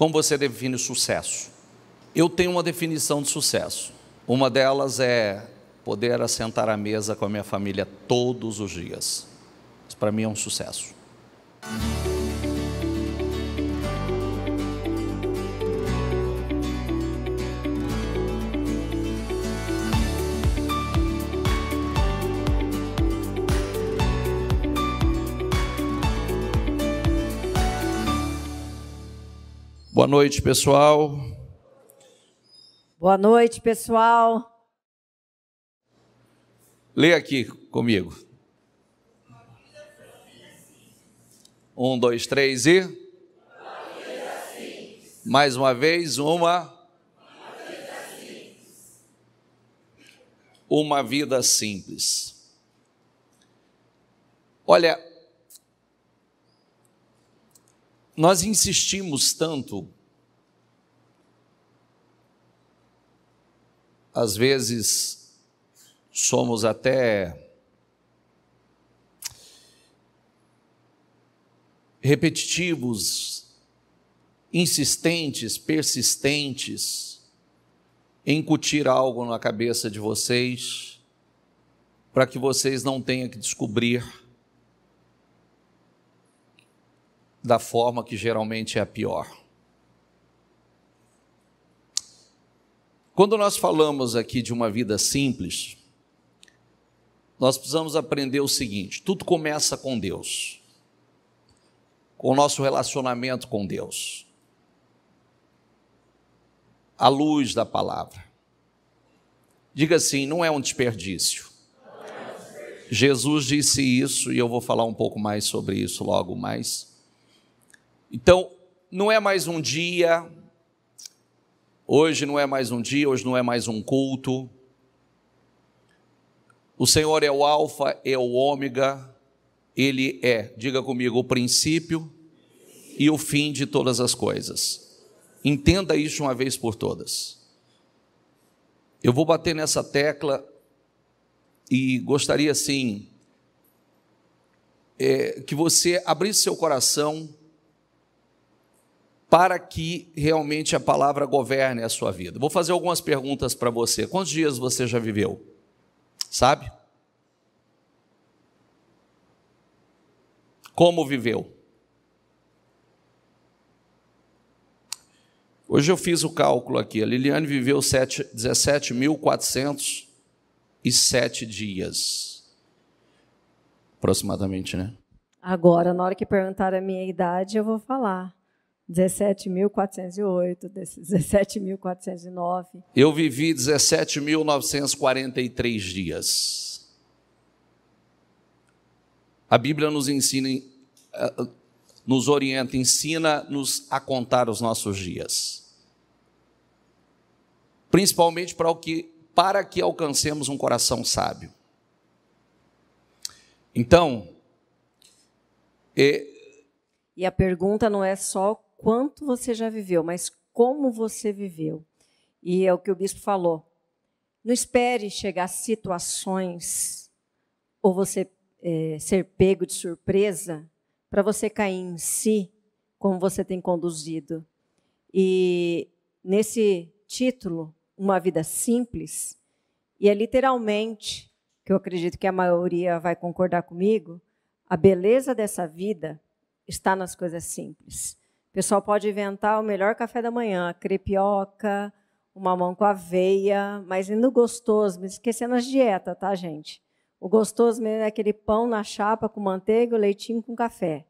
Como você define sucesso? Eu tenho uma definição de sucesso. Uma delas é poder assentar à mesa com a minha família todos os dias. Isso para mim é um sucesso. Boa noite, pessoal. Boa noite, pessoal. Lê aqui comigo. 1, 2, 3 e... Mais uma vez, uma vida simples. Olha, nós insistimos tanto, às vezes somos até repetitivos, insistentes, persistentes, em incutir algo na cabeça de vocês, para que vocês não tenham que descobrir da forma que geralmente é a pior. Quando nós falamos aqui de uma vida simples, nós precisamos aprender o seguinte: tudo começa com Deus, com o nosso relacionamento com Deus, à luz da palavra. Diga assim: não é um desperdício. Jesus disse isso e eu vou falar um pouco mais sobre isso logo mais. Então, não é mais um dia, hoje não é mais um dia, hoje não é mais um culto. O Senhor é o alfa, é o ômega, Ele é, diga comigo, o princípio e o fim de todas as coisas. Entenda isso uma vez por todas. Eu vou bater nessa tecla e gostaria, assim, que você abrisse seu coração para que realmente a palavra governe a sua vida. Vou fazer algumas perguntas para você. Quantos dias você já viveu? Sabe? Como viveu? Hoje eu fiz o cálculo aqui. A Liliane viveu 17.407 dias. Aproximadamente, né? Agora, na hora que perguntar a minha idade, eu vou falar. 17.408, 17.409. Eu vivi 17.943 dias. A Bíblia nos ensina, nos orienta, ensina-nos a contar os nossos dias. Principalmente para que alcancemos um coração sábio. Então, e a pergunta não é só quanto você já viveu, mas como você viveu. E é o que o bispo falou. Não espere chegar a situações ou você ser pego de surpresa para você cair em si, como você tem conduzido. E nesse título, Uma Vida Simples, e é literalmente, que eu acredito que a maioria vai concordar comigo, a beleza dessa vida está nas coisas simples. O pessoal pode inventar o melhor café da manhã, crepioca, o mamão com aveia, mas no gostoso, esquecendo as dietas, tá, gente? O gostoso mesmo é aquele pão na chapa com manteiga, o leitinho com café.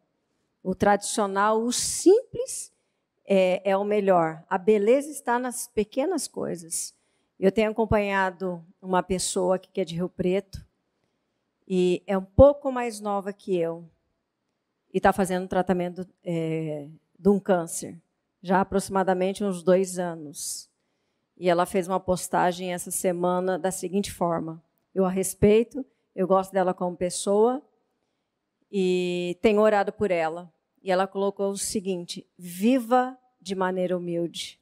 O tradicional, o simples, é o melhor. A beleza está nas pequenas coisas. Eu tenho acompanhado uma pessoa aqui que é de Rio Preto, e é um pouco mais nova que eu, e está fazendo um tratamento de um câncer, já há aproximadamente uns 2 anos. E ela fez uma postagem essa semana da seguinte forma: eu a respeito, eu gosto dela como pessoa e tenho orado por ela. E ela colocou o seguinte: viva de maneira humilde,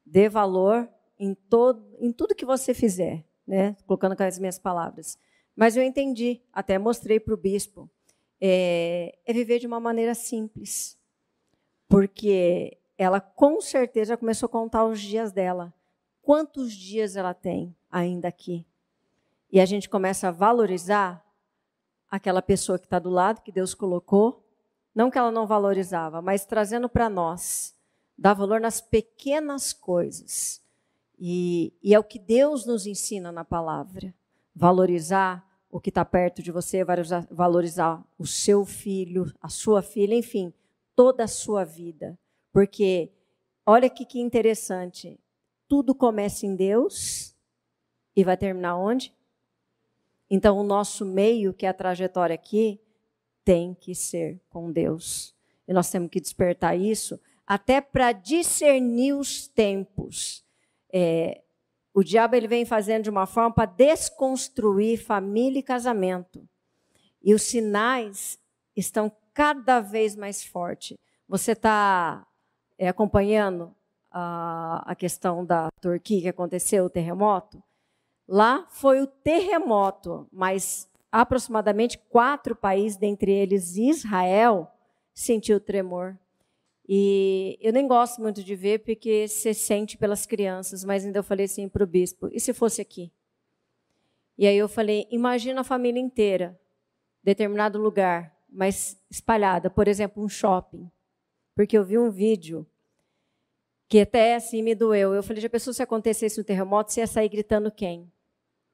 dê valor em tudo que você fizer, né? Colocando com as minhas palavras. Mas eu entendi, até mostrei para o bispo, é viver de uma maneira simples. Porque ela com certeza já começou a contar os dias dela. Quantos dias ela tem ainda aqui? E a gente começa a valorizar aquela pessoa que está do lado, que Deus colocou. Não que ela não valorizava, mas trazendo para nós. Dar valor nas pequenas coisas. E é o que Deus nos ensina na palavra. Valorizar o que está perto de você, valorizar o seu filho, a sua filha, enfim, toda a sua vida. Porque, olha que interessante, tudo começa em Deus e vai terminar onde? Então, o nosso meio, que é a trajetória aqui, tem que ser com Deus. E nós temos que despertar isso, até para discernir os tempos. O diabo ele vem fazendo de uma forma para desconstruir família e casamento. E os sinais estão cada vez mais fortes. Você está acompanhando a questão da Turquia que aconteceu, o terremoto? Lá foi o terremoto, mas aproximadamente 4 países, dentre eles Israel, sentiu o tremor. E eu nem gosto muito de ver, porque você sente pelas crianças, mas ainda eu falei assim para o bispo, e se fosse aqui? E aí eu falei, imagina a família inteira, determinado lugar, mas espalhada, por exemplo, um shopping. Porque eu vi um vídeo que até assim me doeu. Eu falei, já pensou se acontecesse um terremoto, você ia sair gritando quem?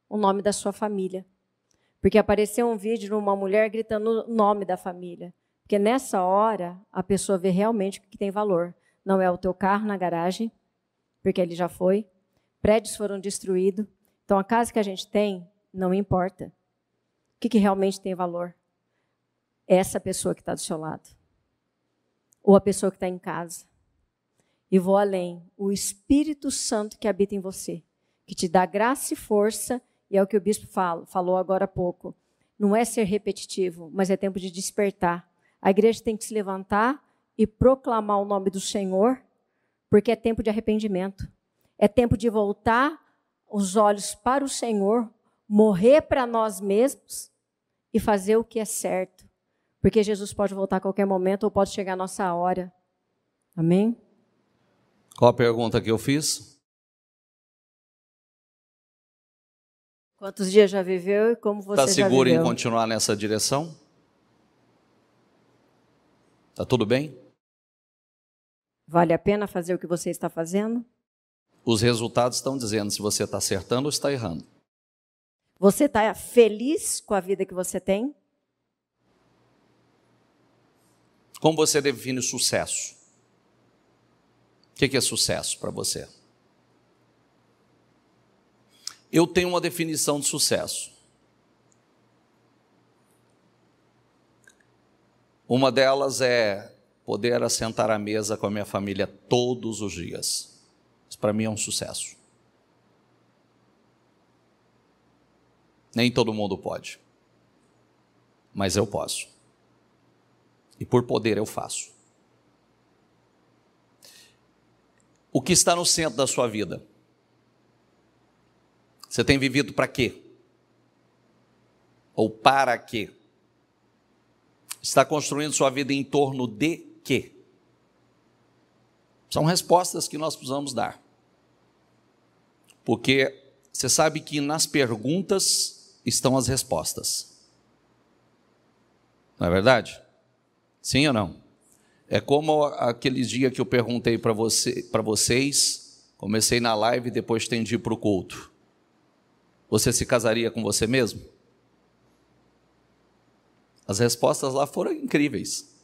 O nome da sua família. Porque apareceu um vídeo de uma mulher gritando o nome da família. Porque nessa hora, a pessoa vê realmente o que tem valor. Não é o teu carro na garagem, porque ele já foi. Prédios foram destruídos. Então, a casa que a gente tem, não importa. O que realmente tem valor? É essa pessoa que está do seu lado. Ou a pessoa que está em casa. E vou além. O Espírito Santo que habita em você. Que te dá graça e força. E é o que o bispo falou agora há pouco. Não é ser repetitivo, mas é tempo de despertar. A igreja tem que se levantar e proclamar o nome do Senhor, porque é tempo de arrependimento. É tempo de voltar os olhos para o Senhor, morrer para nós mesmos e fazer o que é certo. Porque Jesus pode voltar a qualquer momento ou pode chegar a nossa hora. Amém? Qual a pergunta que eu fiz? Quantos dias já viveu e como você já viveu? Está seguro em continuar nessa direção? Está tudo bem? Vale a pena fazer o que você está fazendo? Os resultados estão dizendo se você está acertando ou está errando. Você está feliz com a vida que você tem? Como você define o sucesso? O que é sucesso para você? Eu tenho uma definição de sucesso. Uma delas é poder assentar à mesa com a minha família todos os dias. Isso para mim é um sucesso. Nem todo mundo pode, mas eu posso. E por poder eu faço. O que está no centro da sua vida? Você tem vivido para quê? Ou para quê? Está construindo sua vida em torno de quê? São respostas que nós precisamos dar. Porque você sabe que nas perguntas estão as respostas. Não é verdade? Sim ou não? É como aquele dia que eu perguntei para vocês, comecei na live e depois estendi para o culto. Você se casaria com você mesmo? As respostas lá foram incríveis.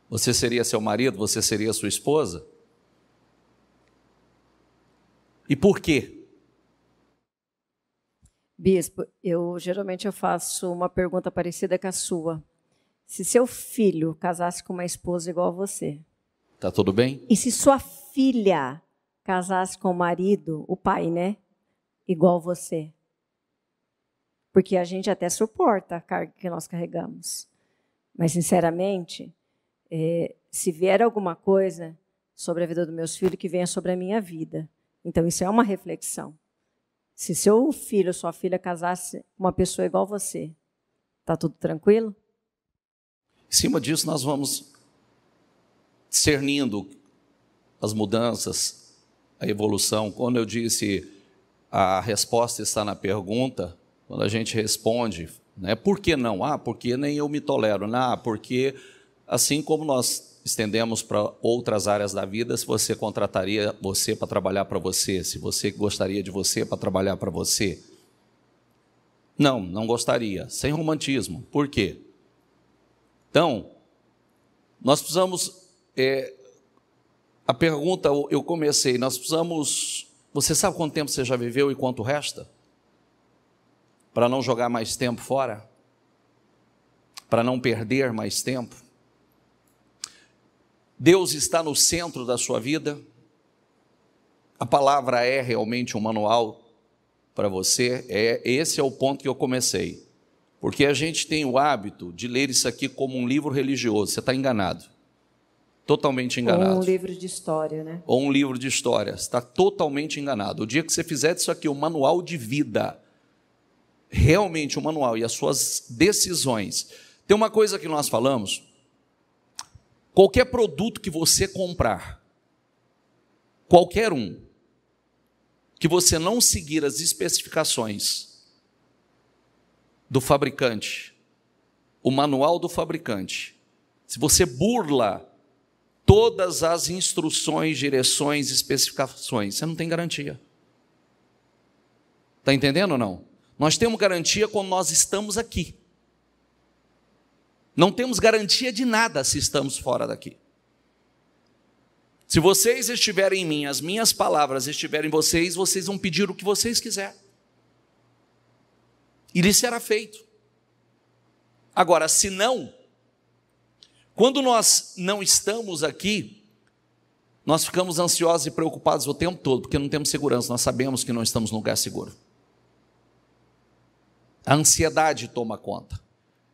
Você seria seu marido? Você seria sua esposa? E por quê? Bispo, geralmente eu faço uma pergunta parecida com a sua. Se seu filho casasse com uma esposa igual a você. Tá tudo bem? E se sua filha casasse com o marido, o pai, né? Igual você. Porque a gente até suporta a carga que nós carregamos. Mas, sinceramente, se vier alguma coisa sobre a vida dos meus filhos, que venha sobre a minha vida. Então, isso é uma reflexão. Se seu filho ou sua filha casasse com uma pessoa igual a você, está tudo tranquilo? Em cima disso, nós vamos discernindo as mudanças, a evolução. Quando eu disse a resposta está na pergunta, quando a gente responde, né, por que não? Porque nem eu me tolero. Porque assim como nós estendemos para outras áreas da vida, se você contrataria você para trabalhar para você, se você gostaria de você para trabalhar para você. Não gostaria, sem romantismo. Por quê? Então, nós precisamos, a pergunta eu comecei, nós precisamos, você sabe quanto tempo você já viveu e quanto resta? Para não jogar mais tempo fora? Para não perder mais tempo? Deus está no centro da sua vida? A palavra é realmente um manual para você? Esse é o ponto que eu comecei. Porque a gente tem o hábito de ler isso aqui como um livro religioso. Você está enganado. Totalmente enganado. Ou um livro de história, né? Ou um livro de história. Você está totalmente enganado. O dia que você fizer disso aqui um manual de vida, realmente um manual, e as suas decisões. Tem uma coisa que nós falamos: qualquer produto que você comprar, qualquer um, que você não seguir as especificações do fabricante, o manual do fabricante, se você burla todas as instruções, direções, especificações, você não tem garantia. Está entendendo ou não? Nós temos garantia quando nós estamos aqui. Não temos garantia de nada se estamos fora daqui. Se vocês estiverem em mim, as minhas palavras estiverem em vocês, vocês vão pedir o que vocês quiserem. E lhe será feito. Agora, se não, quando nós não estamos aqui, nós ficamos ansiosos e preocupados o tempo todo, porque não temos segurança, nós sabemos que não estamos num lugar seguro. A ansiedade toma conta.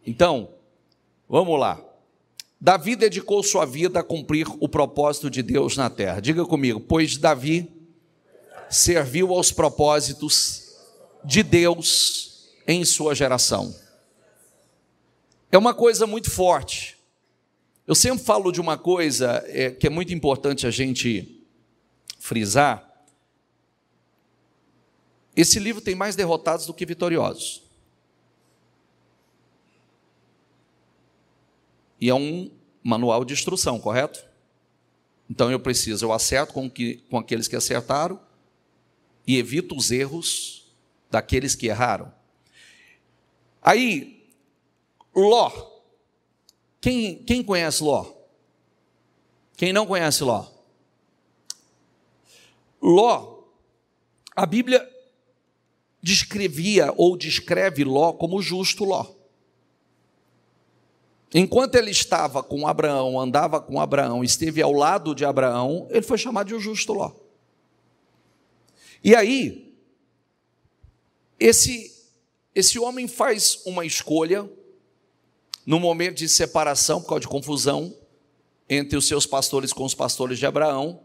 Então, vamos lá. Davi dedicou sua vida a cumprir o propósito de Deus na terra. Diga comigo, pois Davi serviu aos propósitos de Deus em sua geração. É uma coisa muito forte. Eu sempre falo de uma coisa que é muito importante a gente frisar. Esse livro tem mais derrotados do que vitoriosos. E é um manual de instrução, correto? Então eu acerto com aqueles que acertaram e evito os erros daqueles que erraram. Aí, Ló. Quem conhece Ló? Quem não conhece Ló? Ló, a Bíblia descrevia ou descreve Ló como justo Ló. Enquanto ele estava com Abraão, andava com Abraão, esteve ao lado de Abraão, ele foi chamado de o justo Ló. E aí, esse homem faz uma escolha, no momento de separação, por causa de confusão, entre os seus pastores com os pastores de Abraão,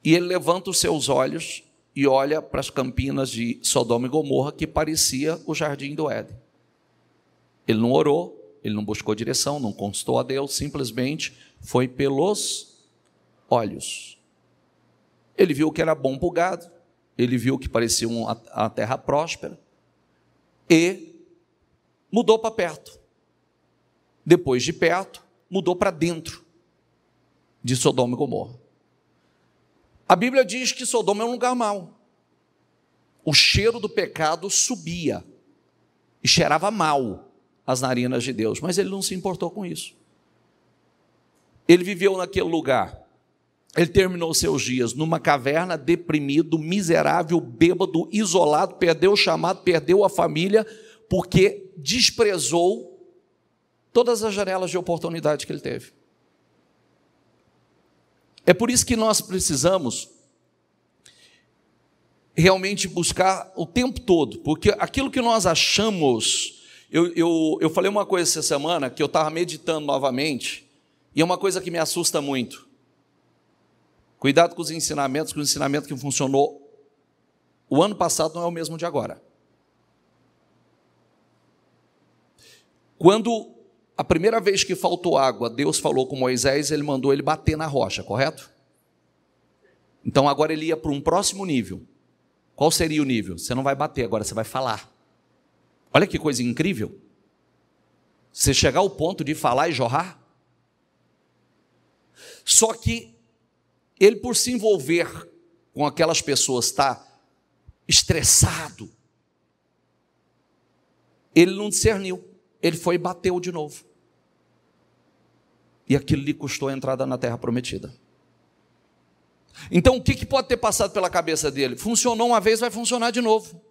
e ele levanta os seus olhos e olha para as campinas de Sodoma e Gomorra, que parecia o jardim do Éden. Ele não orou, ele não buscou direção, não consultou a Deus, simplesmente foi pelos olhos. Ele viu que era bom para o gado, ele viu que parecia uma terra próspera, e mudou para perto. Depois de perto, mudou para dentro de Sodoma e Gomorra. A Bíblia diz que Sodoma é um lugar mau. O cheiro do pecado subia e cheirava mal as narinas de Deus, mas ele não se importou com isso. Ele viveu naquele lugar. Ele terminou seus dias numa caverna, deprimido, miserável, bêbado, isolado, perdeu o chamado, perdeu a família, porque desprezou todas as janelas de oportunidade que ele teve. É por isso que nós precisamos realmente buscar o tempo todo, porque aquilo que nós achamos... Eu falei uma coisa essa semana, que eu estava meditando novamente, e é uma coisa que me assusta muito. Cuidado com os ensinamentos, que o ensinamento que funcionou o ano passado não é o mesmo de agora. Quando a primeira vez que faltou água, Deus falou com Moisés, ele mandou ele bater na rocha, correto? Então agora ele ia para um próximo nível. Qual seria o nível? Você não vai bater, agora você vai falar. Olha que coisa incrível. Você chegar ao ponto de falar e jorrar. Só que ele, por se envolver com aquelas pessoas, está estressado. Ele não discerniu. Ele foi e bateu de novo. E aquilo lhe custou a entrada na terra prometida. Então, o que pode ter passado pela cabeça dele? Funcionou uma vez, vai funcionar de novo.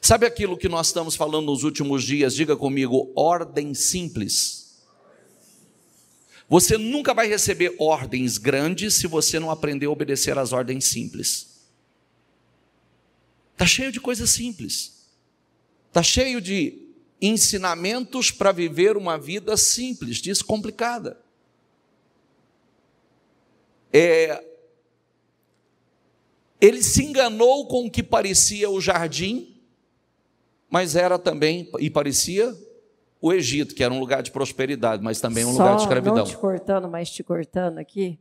Sabe aquilo que nós estamos falando nos últimos dias? Diga comigo, ordem simples. Você nunca vai receber ordens grandes se você não aprender a obedecer às ordens simples. Está cheio de coisas simples. Está cheio de ensinamentos para viver uma vida simples, descomplicada. Ele se enganou com o que parecia o jardim, mas era também, e parecia o Egito, que era um lugar de prosperidade, mas também um lugar de escravidão. Não te cortando, mas te cortando aqui,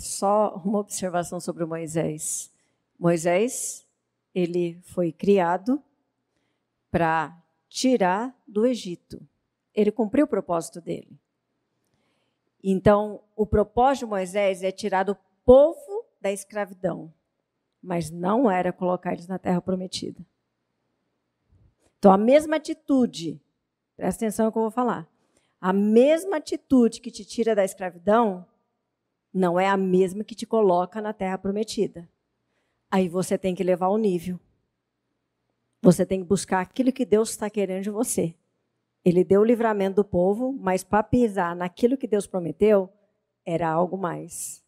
só uma observação sobre o Moisés. Moisés, ele foi criado para tirar do Egito. Ele cumpriu o propósito dele. Então, o propósito de Moisés é tirar do povo da escravidão, mas não era colocar eles na terra prometida. Então, a mesma atitude, presta atenção no que eu vou falar, a mesma atitude que te tira da escravidão não é a mesma que te coloca na terra prometida. Aí você tem que levar o nível. Você tem que buscar aquilo que Deus está querendo de você. Ele deu o livramento do povo, mas para pisar naquilo que Deus prometeu, era algo mais.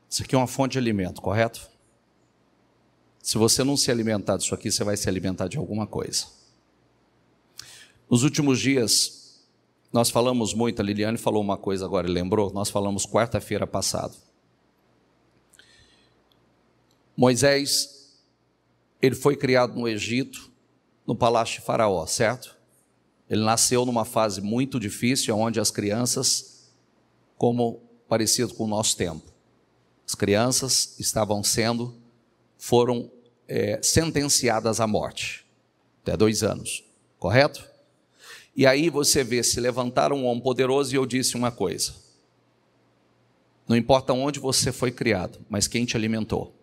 Isso aqui é uma fonte de alimento, correto? Se você não se alimentar disso aqui, você vai se alimentar de alguma coisa. Nos últimos dias, nós falamos muito, a Liliane falou uma coisa agora, lembrou? Nós falamos quarta-feira passada. Moisés, ele foi criado no Egito, no palácio de Faraó, certo? Ele nasceu numa fase muito difícil, onde as crianças, como parecido com o nosso tempo, as crianças foram sentenciadas à morte, até 2 anos, correto? E aí você vê, se levantaram um homem poderoso e eu disse uma coisa, não importa onde você foi criado, mas quem te alimentou.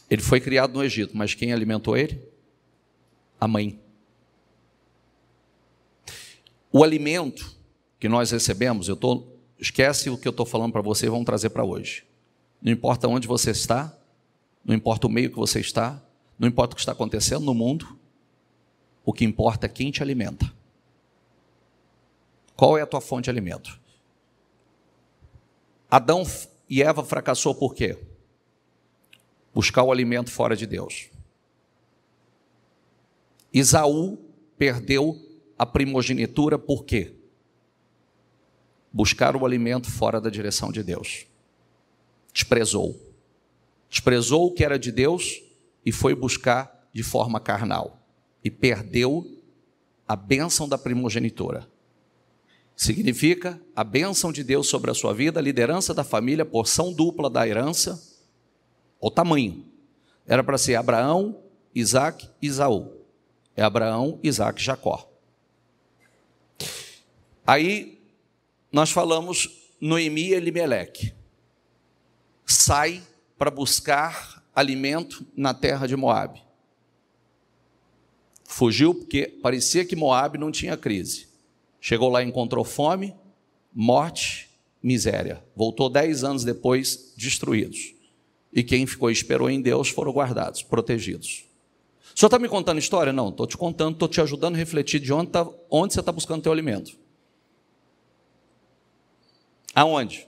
Ele foi criado no Egito, mas quem alimentou ele? A mãe. O alimento que nós recebemos, esquece o que eu estou falando para você e vamos trazer para hoje. Não importa onde você está, não importa o meio que você está, não importa o que está acontecendo no mundo, o que importa é quem te alimenta. Qual é a tua fonte de alimento? Adão e Eva fracassou por quê? Buscar o alimento fora de Deus. Esaú perdeu a primogenitura por quê? Buscar o alimento fora da direção de Deus. Desprezou o que era de Deus e foi buscar de forma carnal. E perdeu a bênção da primogenitura. Significa a bênção de Deus sobre a sua vida, a liderança da família, porção dupla da herança, o tamanho. Era para ser Abraão, Isaac e Esaú. É Abraão, Isaac e Jacó. Aí nós falamos Noemi e Elimeleque. Sai para buscar alimento na terra de Moabe. Fugiu porque parecia que Moabe não tinha crise. Chegou lá e encontrou fome, morte, miséria. Voltou 10 anos depois, destruídos. E quem ficou e esperou em Deus foram guardados, protegidos. O senhor está me contando história? Não, estou te contando, estou te ajudando a refletir de onde você está buscando teu alimento. Aonde?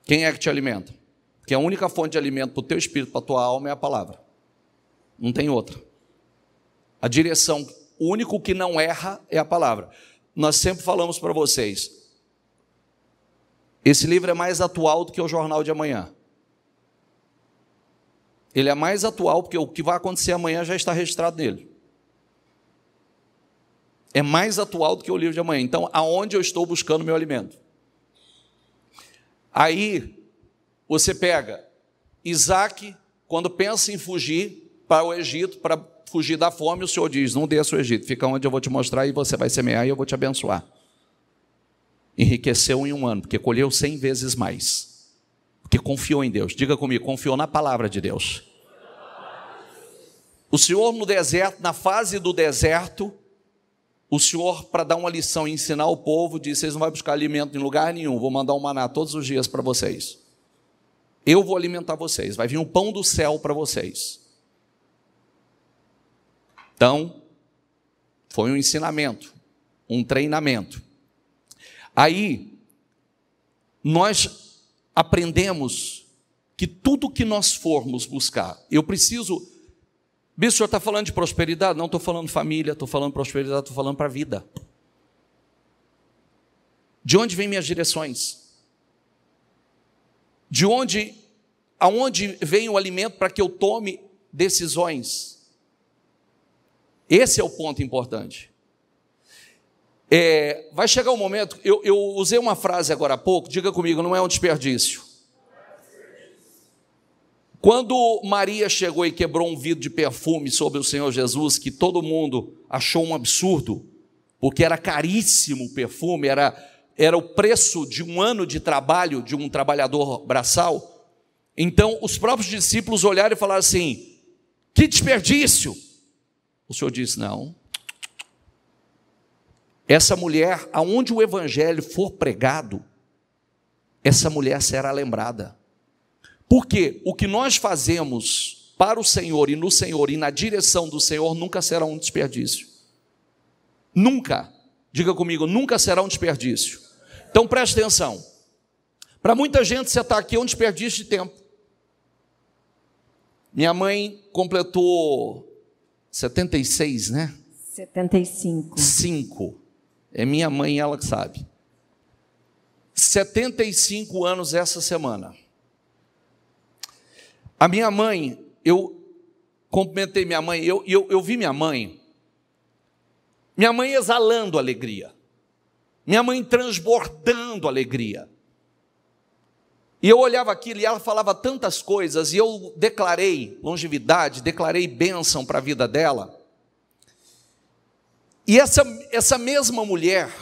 Quem é que te alimenta? Porque a única fonte de alimento para o teu espírito, para a tua alma é a palavra. Não tem outra. A direção, o único que não erra é a palavra. Nós sempre falamos para vocês, esse livro é mais atual do que o Jornal de Amanhã. Ele é mais atual, porque o que vai acontecer amanhã já está registrado nele. É mais atual do que o livro de amanhã. Então, aonde eu estou buscando meu alimento? Aí, você pega Isaac, quando pensa em fugir para o Egito, para fugir da fome, o Senhor diz, não desça o Egito, fica onde eu vou te mostrar e você vai semear e eu vou te abençoar. Enriqueceu em um ano, porque colheu 100 vezes mais. Porque confiou em Deus. Diga comigo, confiou na palavra de Deus. O Senhor no deserto, na fase do deserto, o Senhor, para dar uma lição e ensinar o povo, disse, vocês não vão buscar alimento em lugar nenhum, vou mandar um maná todos os dias para vocês. Eu vou alimentar vocês, vai vir um pão do céu para vocês. Então, foi um ensinamento, um treinamento. Aí, nós aprendemos que tudo que nós formos buscar, eu preciso... Bispo, o senhor está falando de prosperidade? Não estou falando família, estou falando prosperidade, estou falando para a vida. De onde vêm minhas direções? Aonde vem o alimento para que eu tome decisões? Esse é o ponto importante. Vai chegar um momento, eu usei uma frase agora há pouco, diga comigo, não é um desperdício. Quando Maria chegou e quebrou um vidro de perfume sobre o Senhor Jesus, que todo mundo achou um absurdo, porque era caríssimo o perfume, era o preço de um ano de trabalho de um trabalhador braçal, então os próprios discípulos olharam e falaram assim, que desperdício! O Senhor disse, não, essa mulher, aonde o evangelho for pregado, essa mulher será lembrada. Porque o que nós fazemos para o Senhor e na direção do Senhor nunca será um desperdício. Nunca. Diga comigo, nunca será um desperdício. Então preste atenção. Para muita gente você está aqui é um desperdício de tempo. Minha mãe completou 76, né? 75. 5. É minha mãe, ela que sabe. 75 anos essa semana. A minha mãe, eu cumprimentei minha mãe, eu vi minha mãe exalando alegria, minha mãe transbordando alegria, e eu olhava aquilo e ela falava tantas coisas, e eu declarei longevidade, declarei bênção para a vida dela, e essa mesma mulher,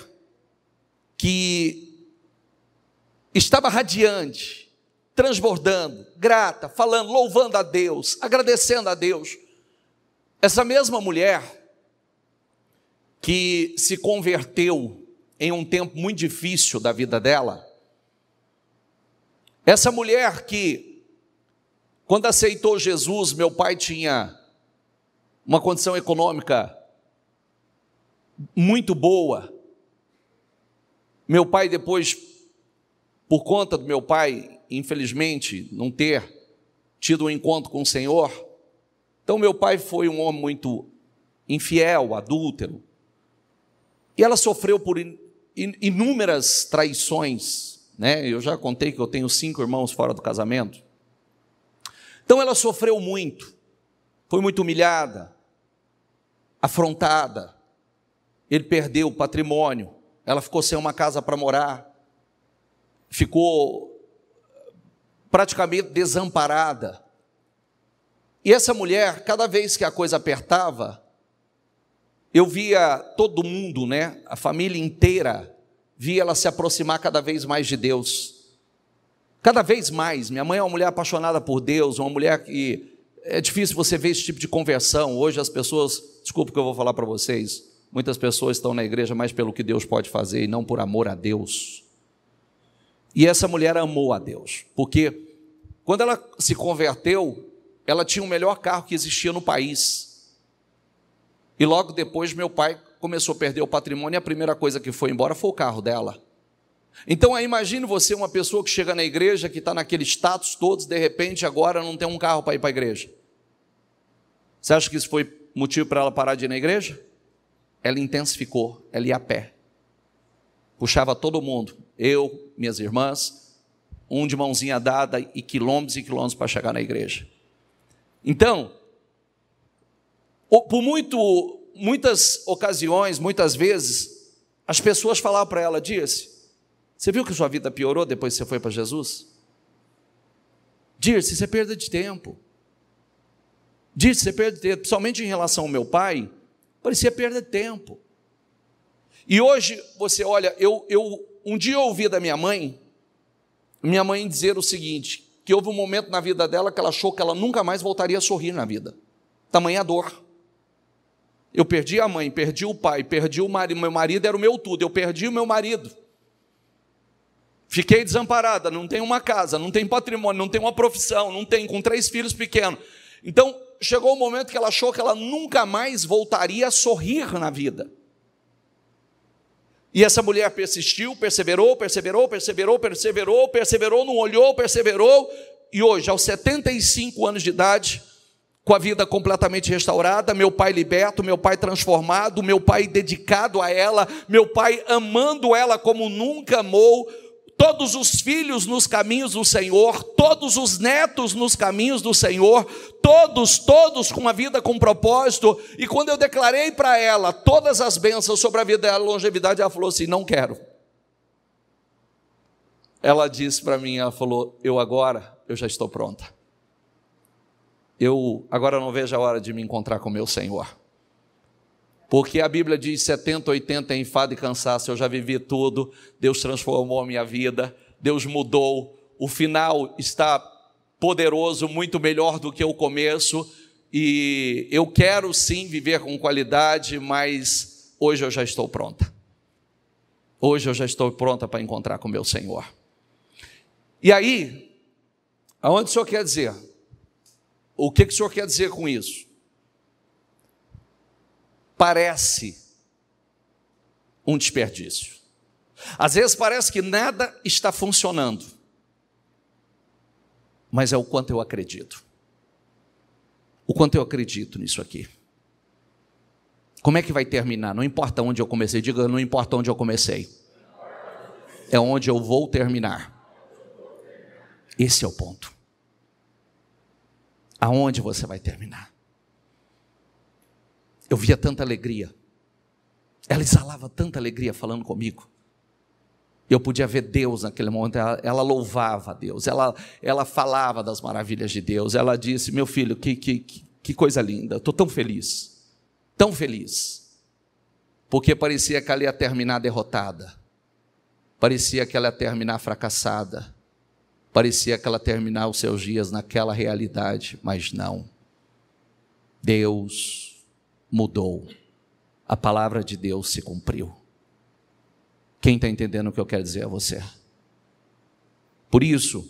que estava radiante, transbordando, grata, falando, louvando a Deus, agradecendo a Deus. Essa mesma mulher que se converteu em um tempo muito difícil da vida dela, essa mulher que, quando aceitou Jesus, meu pai tinha uma condição econômica muito boa. Meu pai depois, por conta do meu pai, infelizmente, não ter tido um encontro com o Senhor, então meu pai foi um homem muito infiel, adúltero, e ela sofreu por inúmeras traições, né? Eu já contei que eu tenho 5 irmãos fora do casamento, então ela sofreu muito, foi muito humilhada, afrontada, ele perdeu o patrimônio, ela ficou sem uma casa para morar, ficou praticamente desamparada. E essa mulher, cada vez que a coisa apertava, eu via todo mundo, né, a família inteira, via ela se aproximar cada vez mais de Deus. Cada vez mais. Minha mãe é uma mulher apaixonada por Deus, uma mulher que é difícil você ver esse tipo de conversão. Hoje as pessoas, desculpa o que eu vou falar para vocês, muitas pessoas estão na igreja mais pelo que Deus pode fazer e não por amor a Deus. E essa mulher amou a Deus, porque quando ela se converteu, ela tinha o melhor carro que existia no país. E logo depois meu pai começou a perder o patrimônio e a primeira coisa que foi embora foi o carro dela. Então aí imagine você, uma pessoa que chega na igreja, que está naquele status todos, de repente agora não tem um carro para ir para a igreja. Você acha que isso foi motivo para ela parar de ir na igreja? Ela intensificou, ela ia a pé. Puxava todo mundo, eu, minhas irmãs, um de mãozinha dada e quilômetros para chegar na igreja. Então, por muitas ocasiões, muitas vezes, as pessoas falavam para ela, Dirce, você viu que sua vida piorou depois que você foi para Jesus? Dirce, isso é perda de tempo. Dirce, você perde tempo. Principalmente em relação ao meu pai, parecia perda de tempo. E hoje, você olha, um dia eu ouvi da minha mãe dizer o seguinte, que houve um momento na vida dela que ela achou que ela nunca mais voltaria a sorrir na vida. Tamanha dor. Eu perdi a mãe, perdi o pai, perdi o marido, meu marido era o meu tudo, eu perdi o meu marido. Fiquei desamparada, não tenho uma casa, não tenho patrimônio, não tenho uma profissão, não tenho, com 3 filhos pequenos. Então, chegou o momento que ela achou que ela nunca mais voltaria a sorrir na vida. E essa mulher persistiu, perseverou, não olhou, perseverou, e hoje, aos 75 anos de idade, com a vida completamente restaurada, meu pai liberto, meu pai transformado, meu pai dedicado a ela, meu pai amando ela como nunca amou, todos os filhos nos caminhos do Senhor, todos os netos nos caminhos do Senhor, todos com a vida com propósito. E quando eu declarei para ela todas as bênçãos sobre a vida dela, a longevidade, ela falou assim, não quero. Ela disse para mim, ela falou, eu já estou pronta. Eu agora não vejo a hora de me encontrar com meu Senhor. Porque a Bíblia diz 70, 80 em enfado e cansaço, eu já vivi tudo, Deus transformou a minha vida, Deus mudou, o final está poderoso, muito melhor do que o começo, e eu quero sim viver com qualidade, mas hoje eu já estou pronta. Hoje eu já estou pronta para encontrar com meu Senhor. E aí, aonde o Senhor quer dizer? O que o Senhor quer dizer com isso? Parece um desperdício. Às vezes parece que nada está funcionando, mas é o quanto eu acredito. O quanto eu acredito nisso aqui. Como é que vai terminar? Não importa onde eu comecei, diga, não importa onde eu comecei. É onde eu vou terminar. Esse é o ponto. Aonde você vai terminar? Eu via tanta alegria, ela exalava tanta alegria falando comigo, eu podia ver Deus naquele momento, ela louvava a Deus, ela falava das maravilhas de Deus, ela disse, meu filho, que coisa linda, estou tão feliz, porque parecia que ela ia terminar derrotada, parecia que ela ia terminar fracassada, parecia que ela ia terminar os seus dias naquela realidade, mas não, Deus mudou, a palavra de Deus se cumpriu. Quem está entendendo o que eu quero dizer a você? Por isso,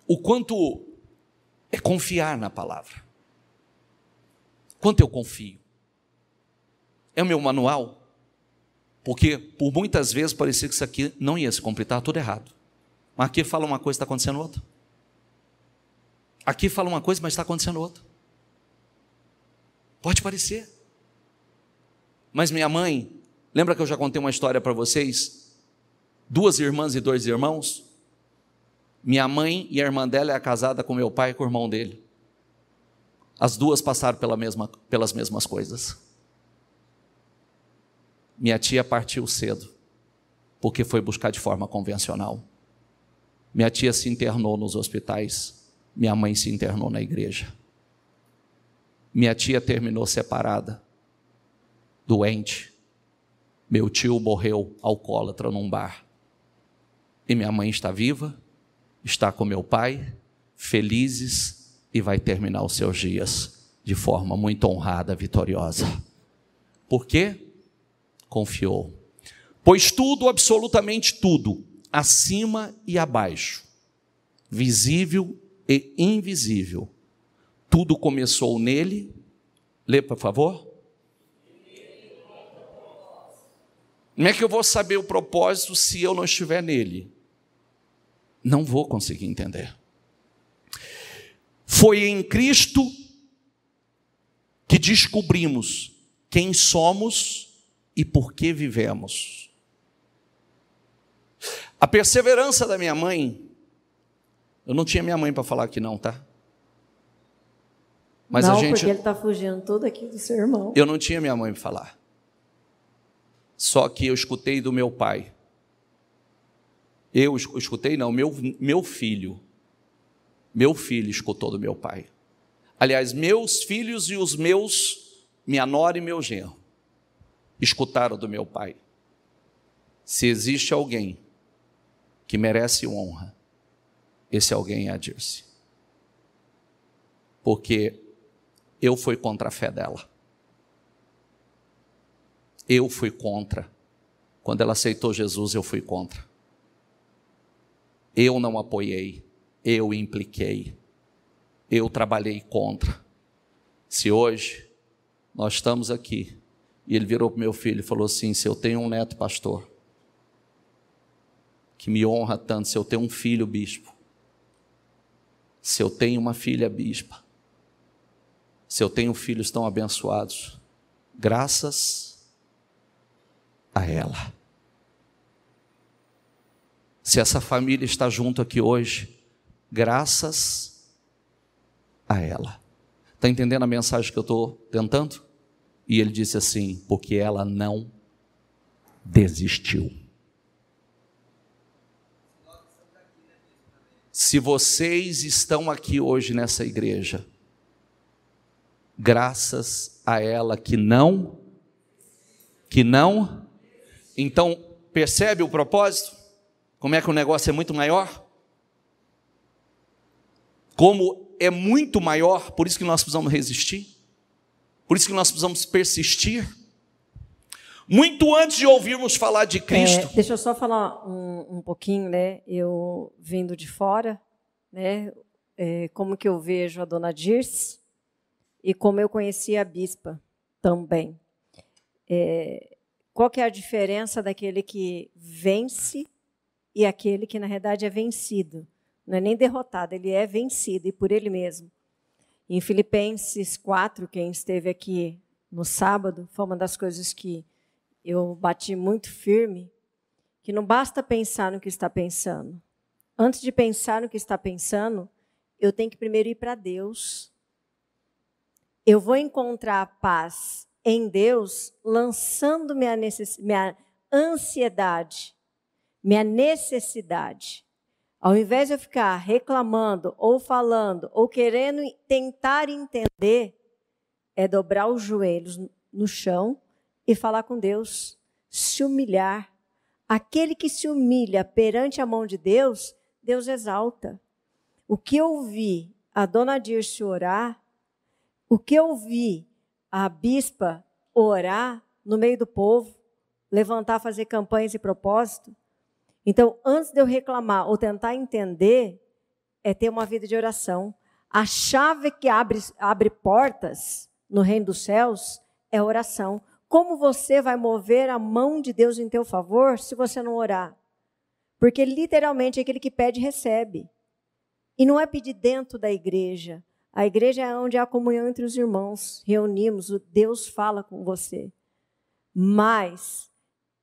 o quanto é confiar na palavra, quanto eu confio, é o meu manual, porque por muitas vezes parecia que isso aqui não ia se cumprir, estava tudo errado, mas aqui fala uma coisa, está acontecendo outra, aqui fala uma coisa, mas está acontecendo outra. Pode parecer. Mas minha mãe, lembra que eu já contei uma história para vocês? 2 irmãs e 2 irmãos. Minha mãe e a irmã dela é casada com meu pai e com o irmão dele. As duas passaram pelas mesmas coisas. Minha tia partiu cedo, porque foi buscar de forma convencional. Minha tia se internou nos hospitais. Minha mãe se internou na igreja. Minha tia terminou separada, doente. Meu tio morreu alcoólatra num bar. E minha mãe está viva, está com meu pai, felizes, e vai terminar os seus dias de forma muito honrada, vitoriosa. Por quê? Confiou. Pois tudo, absolutamente tudo, acima e abaixo, visível e invisível, tudo começou nele. Lê, por favor. Como é que eu vou saber o propósito se eu não estiver nele? Não vou conseguir entender. Foi em Cristo que descobrimos quem somos e por que vivemos. A perseverança da minha mãe, eu não tinha minha mãe para falar aqui não, tá? Mas não, porque ele está fugindo tudo aqui do seu irmão. Eu não tinha minha mãe para falar. Só que eu escutei do meu pai. Eu escutei, não, meu filho. Meu filho escutou do meu pai. Aliás, meus filhos e os meus, minha nora e meu genro, escutaram do meu pai. Se existe alguém que merece honra, esse alguém é a Dirce. Porque eu fui contra a fé dela. Eu fui contra. Quando ela aceitou Jesus, eu fui contra. Eu não apoiei, eu impliquei, eu trabalhei contra. Se hoje nós estamos aqui, e ele virou para o meu filho e falou assim: se eu tenho um neto pastor, que me honra tanto, se eu tenho um filho bispo, se eu tenho uma filha bispa, se eu tenho filhos tão abençoados, graças a ela. Se essa família está junto aqui hoje, graças a ela. Está entendendo a mensagem que eu estou tentando? E ele disse assim: porque ela não desistiu. Se vocês estão aqui hoje nessa igreja, graças a ela que não, então percebe o propósito? Como é que o negócio é muito maior? Como é muito maior, por isso que nós precisamos resistir, por isso que nós precisamos persistir. Muito antes de ouvirmos falar de Cristo. Deixa eu só falar um pouquinho, né? Eu vindo de fora, né? Como que eu vejo a dona Dirce e como eu conheci a bispa também. Qual que é a diferença daquele que vence e aquele que, na verdade, é vencido? Não é nem derrotado, ele é vencido, e por ele mesmo. Em Filipenses 4, quem esteve aqui no sábado, foi uma das coisas que eu bati muito firme, que não basta pensar no que está pensando. Antes de pensar no que está pensando, eu tenho que primeiro ir para Deus. Eu vou encontrar a paz em Deus, lançando minha ansiedade, minha necessidade. Ao invés de eu ficar reclamando, ou falando, ou querendo tentar entender, é dobrar os joelhos no chão e falar com Deus, se humilhar. Aquele que se humilha perante a mão de Deus, Deus exalta. O que eu vi a dona Dirce orar, o que eu vi a bispa orar no meio do povo, levantar, fazer campanhas e propósito. Então, antes de eu reclamar ou tentar entender, é ter uma vida de oração. A chave que abre portas no reino dos céus é oração. Como você vai mover a mão de Deus em teu favor se você não orar? Porque literalmente aquele que pede, recebe. E não é pedir dentro da igreja. A igreja é onde há a comunhão entre os irmãos. Reunimos, Deus fala com você. Mas,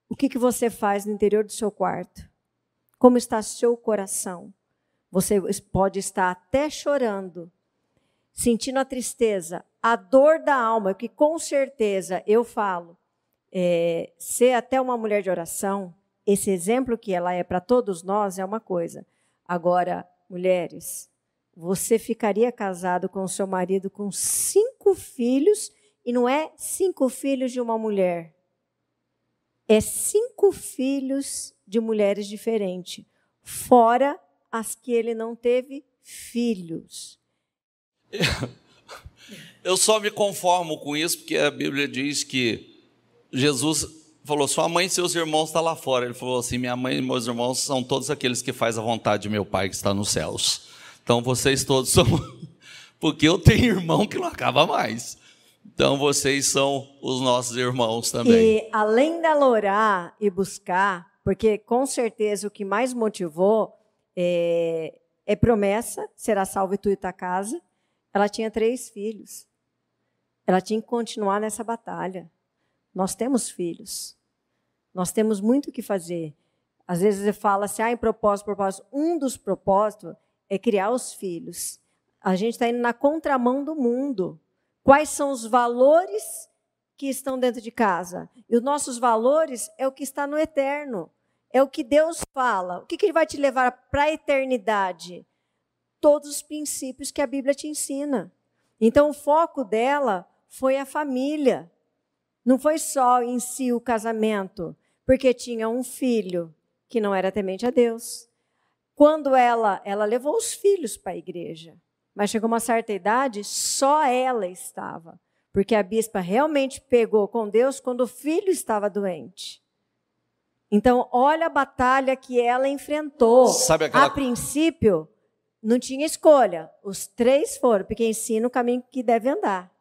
o que você faz no interior do seu quarto? Como está seu coração? Você pode estar até chorando, sentindo a tristeza, a dor da alma, que com certeza eu falo, ser até uma mulher de oração, esse exemplo que ela é para todos nós é uma coisa. Agora, mulheres, você ficaria casado com o seu marido com 5 filhos, e não é 5 filhos de uma mulher, é 5 filhos de mulheres diferentes, fora as que ele não teve filhos. Eu só me conformo com isso, porque a Bíblia diz que Jesus falou: sua mãe e seus irmãos estão lá fora. Ele falou assim: minha mãe e meus irmãos são todos aqueles que fazem a vontade de meu Pai que está nos céus. Então vocês todos são... Porque eu tenho irmão que não acaba mais. Então vocês são os nossos irmãos também. E além dela orar e buscar, porque com certeza o que mais motivou é promessa, será salvo tu e tua casa. Ela tinha 3 filhos. Ela tinha que continuar nessa batalha. Nós temos filhos. Nós temos muito o que fazer. Às vezes você fala assim, em propósito. Um dos propósitos é criar os filhos. A gente está indo na contramão do mundo. Quais são os valores que estão dentro de casa? E os nossos valores é o que está no eterno. É o que Deus fala. O que Ele vai te levar para a eternidade? Todos os princípios que a Bíblia te ensina. Então, o foco dela foi a família. Não foi só em si o casamento, porque tinha um filho que não era temente a Deus. Quando ela levou os filhos para a igreja, mas chegou uma certa idade, só ela estava. Porque a bispa realmente pegou com Deus quando o filho estava doente. Então, olha a batalha que ela enfrentou. Sabe aquela... A princípio, não tinha escolha. Os 3 foram, porque ensina o caminho que deve andar.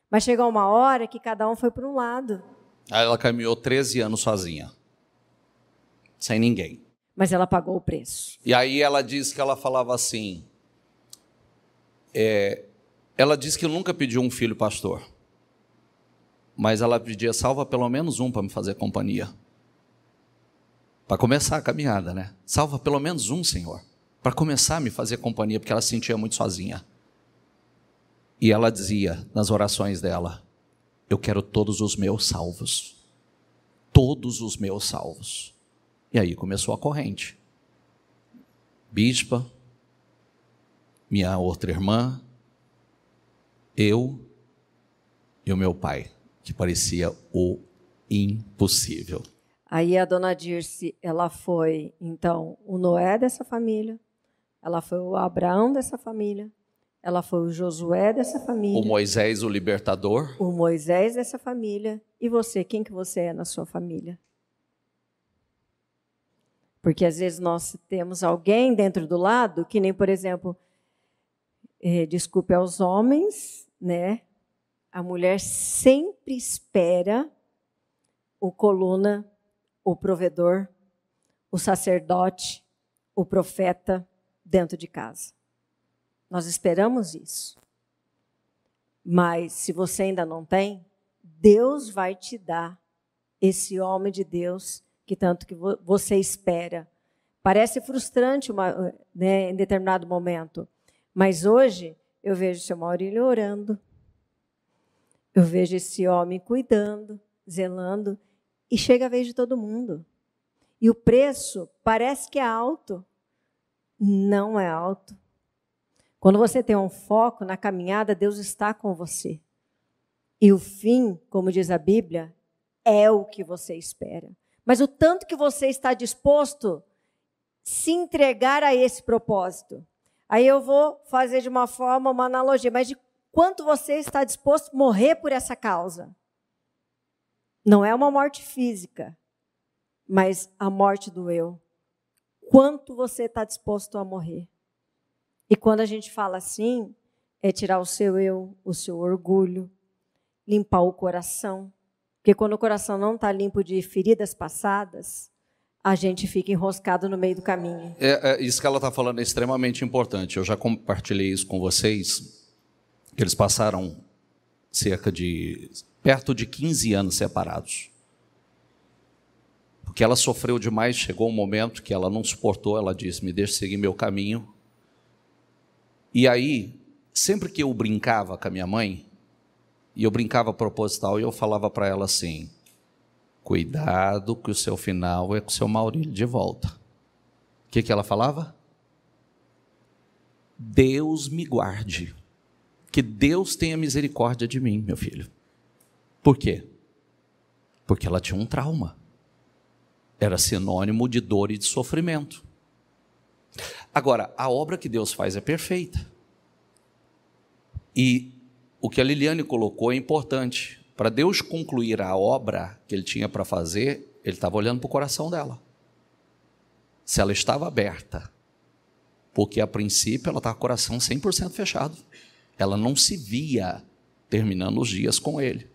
Mas chegou uma hora que cada um foi para um lado. Aí ela caminhou 13 anos sozinha. Sem ninguém. Mas ela pagou o preço. E aí ela disse que ela falava assim... ela disse que nunca pediu um filho pastor. Mas ela pedia, salva pelo menos um para me fazer companhia. Para começar a caminhada, né? Salva pelo menos um, Senhor. Para começar a me fazer companhia, porque ela se sentia muito sozinha. E ela dizia nas orações dela, eu quero todos os meus salvos. Todos os meus salvos. E aí começou a corrente. Bispa, minha outra irmã, eu e o meu pai, que parecia o impossível. Aí a dona Dirce, ela foi, então, o Noé dessa família, ela foi o Abraão dessa família, ela foi o Josué dessa família. O Moisés, o libertador. O Moisés dessa família. E você, quem que você é na sua família? Porque às vezes nós temos alguém dentro do lado, que nem, por exemplo, desculpe aos homens, né? A mulher sempre espera o coluna, o provedor, o sacerdote, o profeta dentro de casa. Nós esperamos isso. Mas se você ainda não tem, Deus vai te dar esse homem de Deus que tanto que você espera. Parece frustrante né, em determinado momento, mas hoje eu vejo o seu Maurílio orando, eu vejo esse homem cuidando, zelando, e chega a vez de todo mundo. E o preço parece que é alto. Não é alto. Quando você tem um foco na caminhada, Deus está com você. E o fim, como diz a Bíblia, é o que você espera. Mas o tanto que você está disposto a se entregar a esse propósito. Aí eu vou fazer de uma forma, uma analogia, mas de quanto você está disposto a morrer por essa causa. Não é uma morte física, mas a morte do eu. Quanto você está disposto a morrer? E quando a gente fala assim, é tirar o seu eu, o seu orgulho, limpar o coração. Porque quando o coração não está limpo de feridas passadas, a gente fica enroscado no meio do caminho. Isso que ela está falando é extremamente importante. Eu já compartilhei isso com vocês, que eles passaram perto de 15 anos separados. Porque ela sofreu demais, chegou um momento que ela não suportou, ela disse, me deixe seguir meu caminho. E aí, sempre que eu brincava com a minha mãe, e eu brincava proposital, e eu falava para ela assim, cuidado que o seu final é com o seu Maurílio de volta. O que ela falava? Deus me guarde, que Deus tenha misericórdia de mim, meu filho. Por quê? Porque ela tinha um trauma. Era sinônimo de dor e de sofrimento. Agora, a obra que Deus faz é perfeita. E o que a Liliane colocou é importante. Para Deus concluir a obra que Ele tinha para fazer, Ele estava olhando para o coração dela. Se ela estava aberta. Porque, a princípio, ela estava com o coração 100% fechado. Ela não se via terminando os dias com Ele.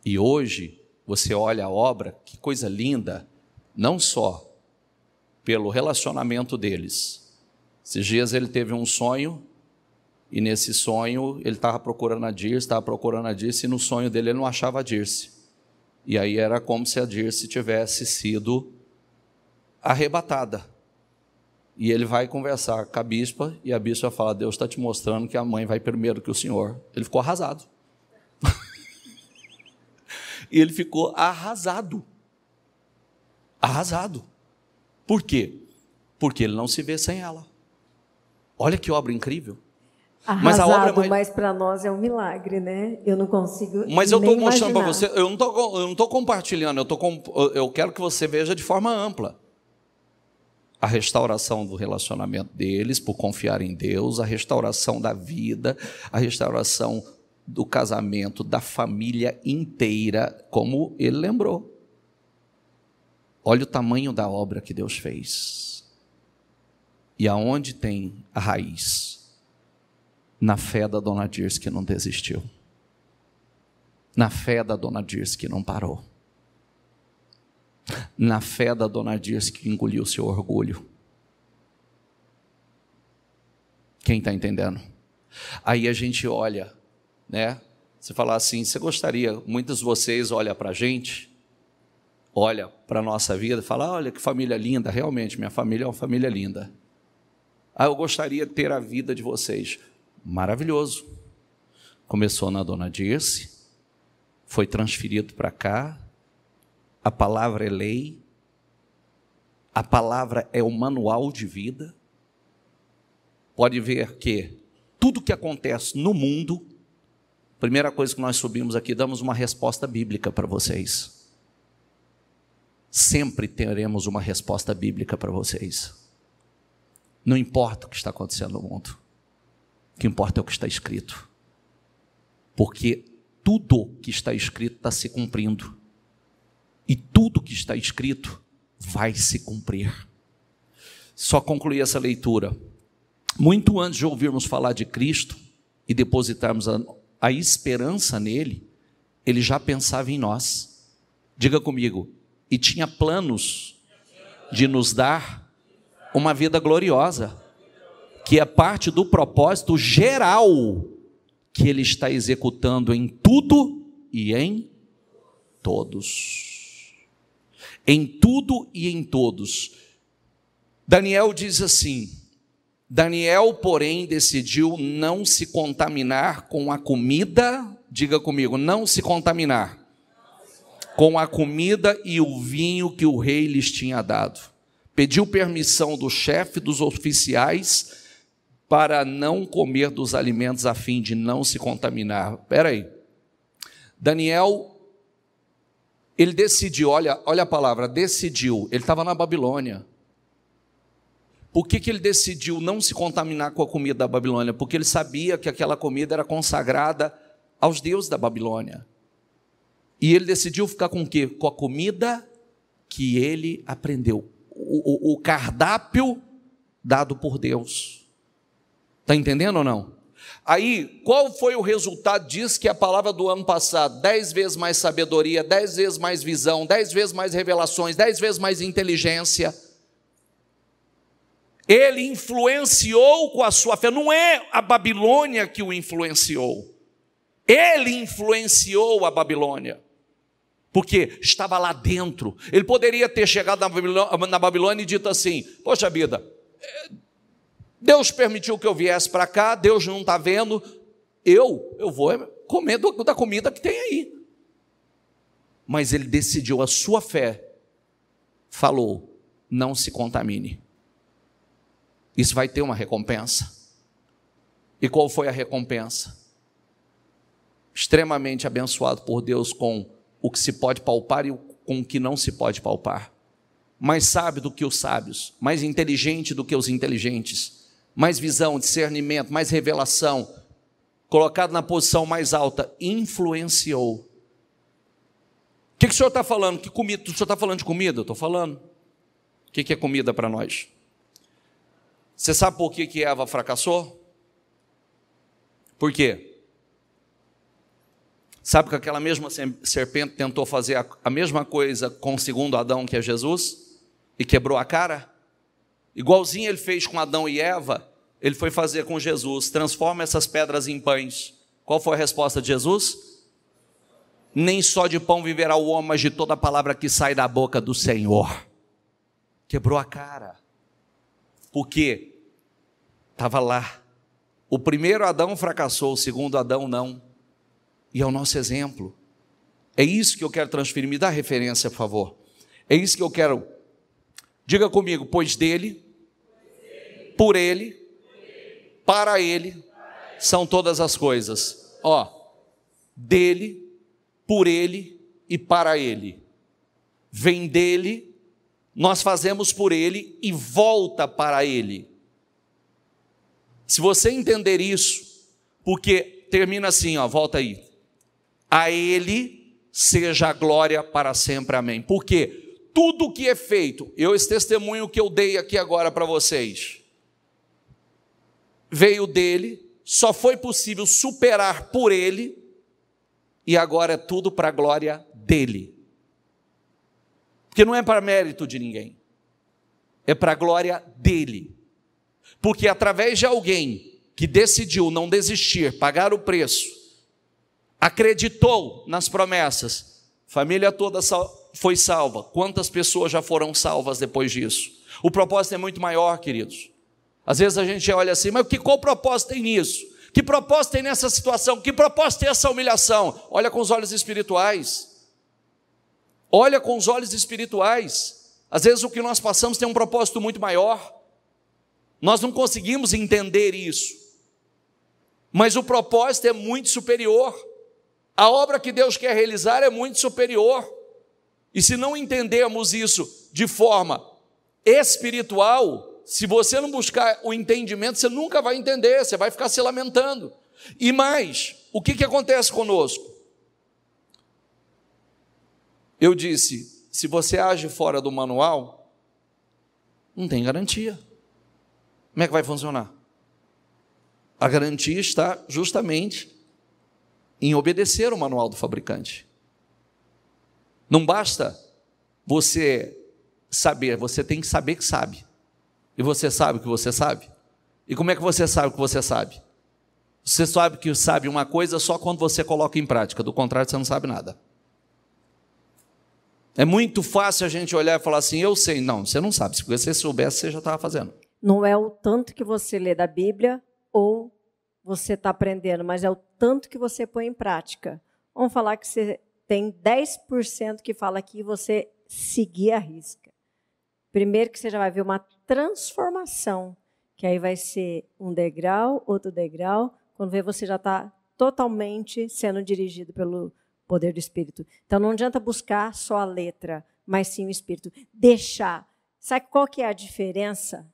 E hoje, você olha a obra, que coisa linda, não só pelo relacionamento deles. Esses dias ele teve um sonho, e nesse sonho ele estava procurando a Dirce, e no sonho dele ele não achava a Dirce. E aí era como se a Dirce tivesse sido arrebatada. E ele vai conversar com a bispa, e a bispa fala: Deus está te mostrando que a mãe vai primeiro que o senhor. Ele ficou arrasado. E ele ficou arrasado. Arrasado. Por quê? Porque ele não se vê sem ela. Olha que obra incrível. Arrasado, mas para nós é um milagre, né? Eu não consigo. Mas eu estou mostrando para imaginar. você, eu não estou compartilhando, eu quero que você veja de forma ampla. A restauração do relacionamento deles, por confiar em Deus, a restauração da vida, a restauração do casamento, da família inteira, como ele lembrou. Olha o tamanho da obra que Deus fez. E aonde tem a raiz? Na fé da dona Dirce, que não desistiu. Na fé da dona Dirce, que não parou. Na fé da dona Dirce, que engoliu seu orgulho. Quem está entendendo? Aí a gente olha, né? Você fala assim, você gostaria, muitos de vocês olham para a gente, olha para a nossa vida e fala: olha que família linda, realmente minha família é uma família linda. Eu gostaria de ter a vida de vocês. Maravilhoso. Começou na dona Dirce, foi transferido para cá, a palavra é lei, a palavra é o manual de vida. Pode ver que tudo que acontece no mundo, primeira coisa que nós subimos aqui, damos uma resposta bíblica para vocês. Sempre teremos uma resposta bíblica para vocês. Não importa o que está acontecendo no mundo. O que importa é o que está escrito. Porque tudo que está escrito está se cumprindo. E tudo que está escrito vai se cumprir. Só concluir essa leitura. Muito antes de ouvirmos falar de Cristo e depositarmos a esperança nele, ele já pensava em nós. Diga comigo, e tinha planos de nos dar uma vida gloriosa, que é parte do propósito geral que ele está executando em tudo e em todos. Em tudo e em todos. Daniel diz assim: Daniel, porém, decidiu não se contaminar com a comida, diga comigo, não se contaminar com a comida e o vinho que o rei lhes tinha dado. Pediu permissão do chefe dos oficiais para não comer dos alimentos a fim de não se contaminar. Espera aí. Daniel, ele decidiu, olha a palavra, decidiu, ele estava na Babilônia. Por que ele decidiu não se contaminar com a comida da Babilônia? Porque ele sabia que aquela comida era consagrada aos deuses da Babilônia. E ele decidiu ficar com o quê? Com a comida que ele aprendeu. O cardápio dado por Deus. Está entendendo ou não? Aí, qual foi o resultado disso? Que a palavra do ano passado: 10 vezes mais sabedoria, 10 vezes mais visão, 10 vezes mais revelações, 10 vezes mais inteligência. Ele influenciou com a sua fé. Não é a Babilônia que o influenciou. Ele influenciou a Babilônia. Porque estava lá dentro. Ele poderia ter chegado na Babilônia e dito assim: poxa vida, Deus permitiu que eu viesse para cá, Deus não está vendo, eu vou comer da comida que tem aí. Mas ele decidiu, a sua fé falou: não se contamine. Isso vai ter uma recompensa. E qual foi a recompensa? Extremamente abençoado por Deus com o que se pode palpar e com o que não se pode palpar. Mais sábio do que os sábios, mais inteligente do que os inteligentes, mais visão, discernimento, mais revelação, colocado na posição mais alta, influenciou. O que o senhor está falando? Que comida? O senhor está falando de comida? Eu estou falando. O que é comida para nós? Você sabe por que Eva fracassou? Por quê? Sabe que aquela mesma serpente tentou fazer a mesma coisa com o segundo Adão, que é Jesus, e quebrou a cara? Igualzinho ele fez com Adão e Eva, ele foi fazer com Jesus: transforma essas pedras em pães. Qual foi a resposta de Jesus? Nem só de pão viverá o homem, mas de toda a palavra que sai da boca do Senhor. Quebrou a cara. Porque estava lá. O primeiro Adão fracassou, o segundo Adão não. E é o nosso exemplo. É isso que eu quero transferir. Me dá referência, por favor. É isso que eu quero. Diga comigo, pois dele, por ele, para ele, são todas as coisas. Ó, dele, por ele e para ele. Vem dele, nós fazemos por ele e volta para ele. Se você entender isso, porque termina assim, ó, volta aí. A ele seja a glória para sempre, amém. Porque tudo que é feito, esse testemunho que eu dei aqui agora para vocês, veio dele, só foi possível superar por ele, e agora é tudo para a glória dele. Porque não é para mérito de ninguém, é para a glória dele. Porque através de alguém que decidiu não desistir, pagar o preço, acreditou nas promessas, família toda foi salva. Quantas pessoas já foram salvas depois disso? O propósito é muito maior, queridos. Às vezes a gente olha assim, mas qual propósito tem nisso? Que propósito tem nessa situação? Que propósito tem essa humilhação? Olha com os olhos espirituais. Olha com os olhos espirituais. Às vezes o que nós passamos tem um propósito muito maior. Nós não conseguimos entender isso. Mas o propósito é muito superior. A obra que Deus quer realizar é muito superior. E se não entendermos isso de forma espiritual, se você não buscar o entendimento, você nunca vai entender, você vai ficar se lamentando. E mais, o que acontece conosco? Eu disse, se você age fora do manual, não tem garantia. Como é que vai funcionar? A garantia está justamente em obedecer o manual do fabricante. Não basta você saber, você tem que saber que sabe. E você sabe que você sabe? E como é que você sabe que você sabe? Você sabe que sabe uma coisa só quando você coloca em prática, do contrário você não sabe nada. É muito fácil a gente olhar e falar assim, eu sei. Não, você não sabe, se você soubesse, você já estava fazendo. Não é o tanto que você lê da Bíblia ou você está aprendendo, mas é o tanto que você põe em prática. Vamos falar que você tem 10% que fala aqui e você seguir a risca. Primeiro que você já vai ver uma transformação, que aí vai ser um degrau, outro degrau, quando vê você já está totalmente sendo dirigido pelo poder do Espírito. Então não adianta buscar só a letra, mas sim o Espírito. Deixar. Sabe qual que é a diferença?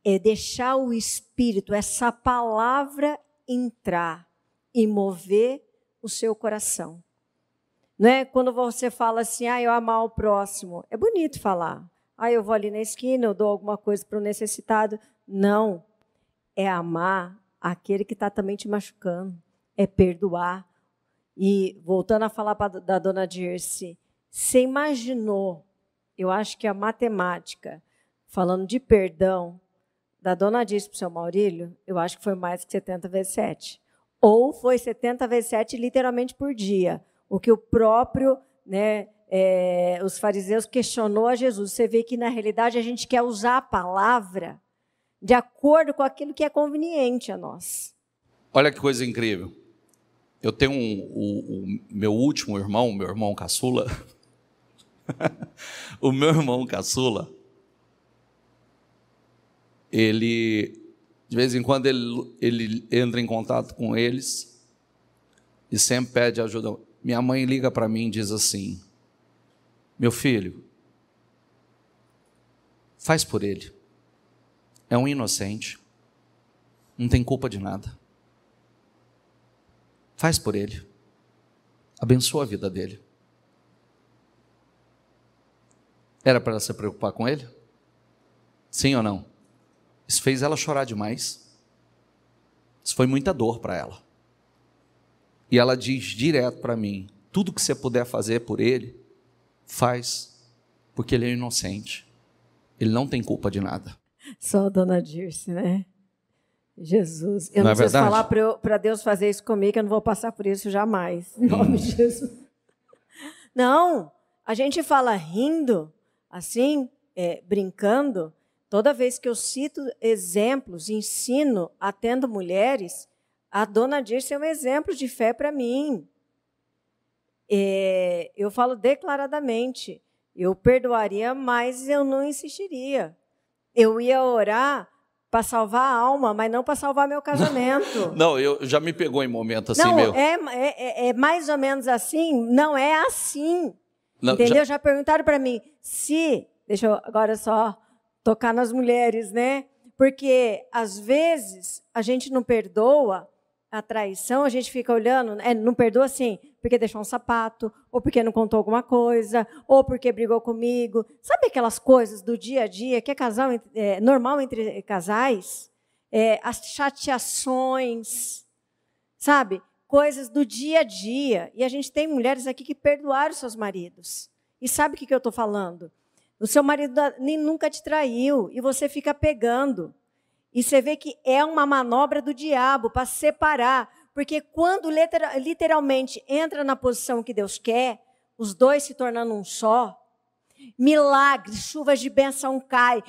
É deixar o Espírito, essa palavra entrar e mover o seu coração. Não é quando você fala assim, eu amar o próximo. É bonito falar. Eu vou ali na esquina, eu dou alguma coisa para o necessitado. Não. É amar aquele que está também te machucando. É perdoar. E voltando a falar da dona Dirce, você imaginou, eu acho que a matemática, falando de perdão, da dona Dirce para o seu Maurílio, eu acho que foi mais que 70 vezes 7. Ou foi 70 vezes 7 literalmente por dia. O que o próprio, os fariseus questionou a Jesus. Você vê que, na realidade, a gente quer usar a palavra de acordo com aquilo que é conveniente a nós. Olha que coisa incrível. Eu tenho o meu último irmão, meu irmão caçula. O meu irmão caçula, ele, de vez em quando, ele entra em contato com eles e sempre pede ajuda. Minha mãe liga para mim e diz assim, meu filho, faz por ele. É um inocente, não tem culpa de nada. Faz por ele. Abençoa a vida dele. Era para ela se preocupar com ele? Sim ou não? Isso fez ela chorar demais. Isso foi muita dor para ela. E ela diz direto para mim, tudo que você puder fazer por ele, faz, porque ele é inocente. Ele não tem culpa de nada. Só a dona Dirce, né? Jesus. Eu não preciso é falar para Deus fazer isso comigo, que eu não vou passar por isso jamais. Em nome de Jesus. Não, a gente fala rindo, assim, brincando, Toda vez que eu cito exemplos, ensino, atendo mulheres, a dona Dirce é um exemplo de fé para mim. Eu falo declaradamente, eu perdoaria, mas eu não insistiria. Eu ia orar para salvar a alma, mas não para salvar meu casamento. Não, eu já me pegou em momento assim, não, meu. É mais ou menos assim, não é assim. Não, entendeu? Já perguntaram para mim deixa eu agora só tocar nas mulheres, né? Porque às vezes a gente não perdoa a traição, a gente fica olhando, não perdoa assim, porque deixou um sapato, ou porque não contou alguma coisa, ou porque brigou comigo. Sabe aquelas coisas do dia a dia que é normal entre casais? As chateações, sabe? Coisas do dia a dia. E a gente tem mulheres aqui que perdoaram seus maridos. E sabe o que eu estou falando? O seu marido nem nunca te traiu, e você fica pegando. E você vê que é uma manobra do diabo para separar. Porque quando literalmente entra na posição que Deus quer, os dois se tornando um só, milagres, chuvas de bênção caem,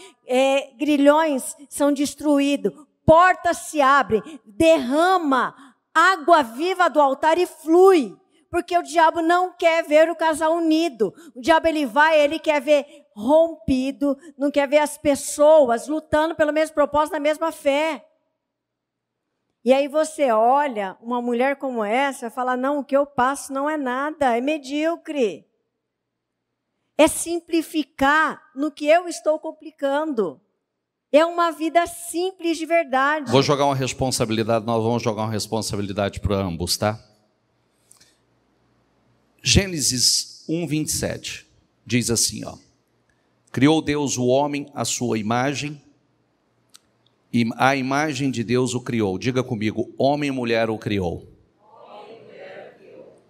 grilhões são destruídos, portas se abrem, derrama água viva do altar e flui. Porque o diabo não quer ver o casal unido. O diabo ele quer ver rompido, não quer ver as pessoas lutando pelo mesmo propósito, na mesma fé. E aí você olha uma mulher como essa e fala, não, o que eu passo não é nada, é medíocre. É simplificar no que eu estou complicando. É uma vida simples de verdade. Vou jogar uma responsabilidade, nós vamos jogar uma responsabilidade para ambos, tá? Gênesis 1:27 diz assim, ó: criou Deus o homem à sua imagem, e a imagem de Deus o criou. Diga comigo, homem e mulher o criou.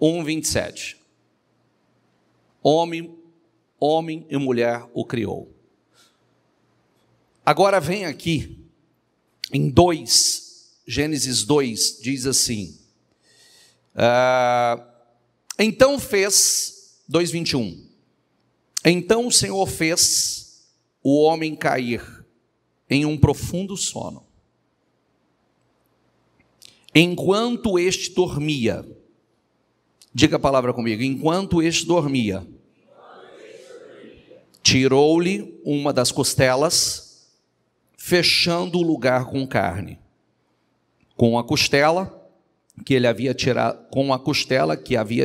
1:27. Homem e mulher o criou. Agora vem aqui, em Gênesis 2, diz assim, então fez, 2:21, então o Senhor fez o homem cair em um profundo sono. Enquanto este dormia, diga a palavra comigo, enquanto este dormia, tirou-lhe uma das costelas, fechando o lugar com carne. Com a costela que havia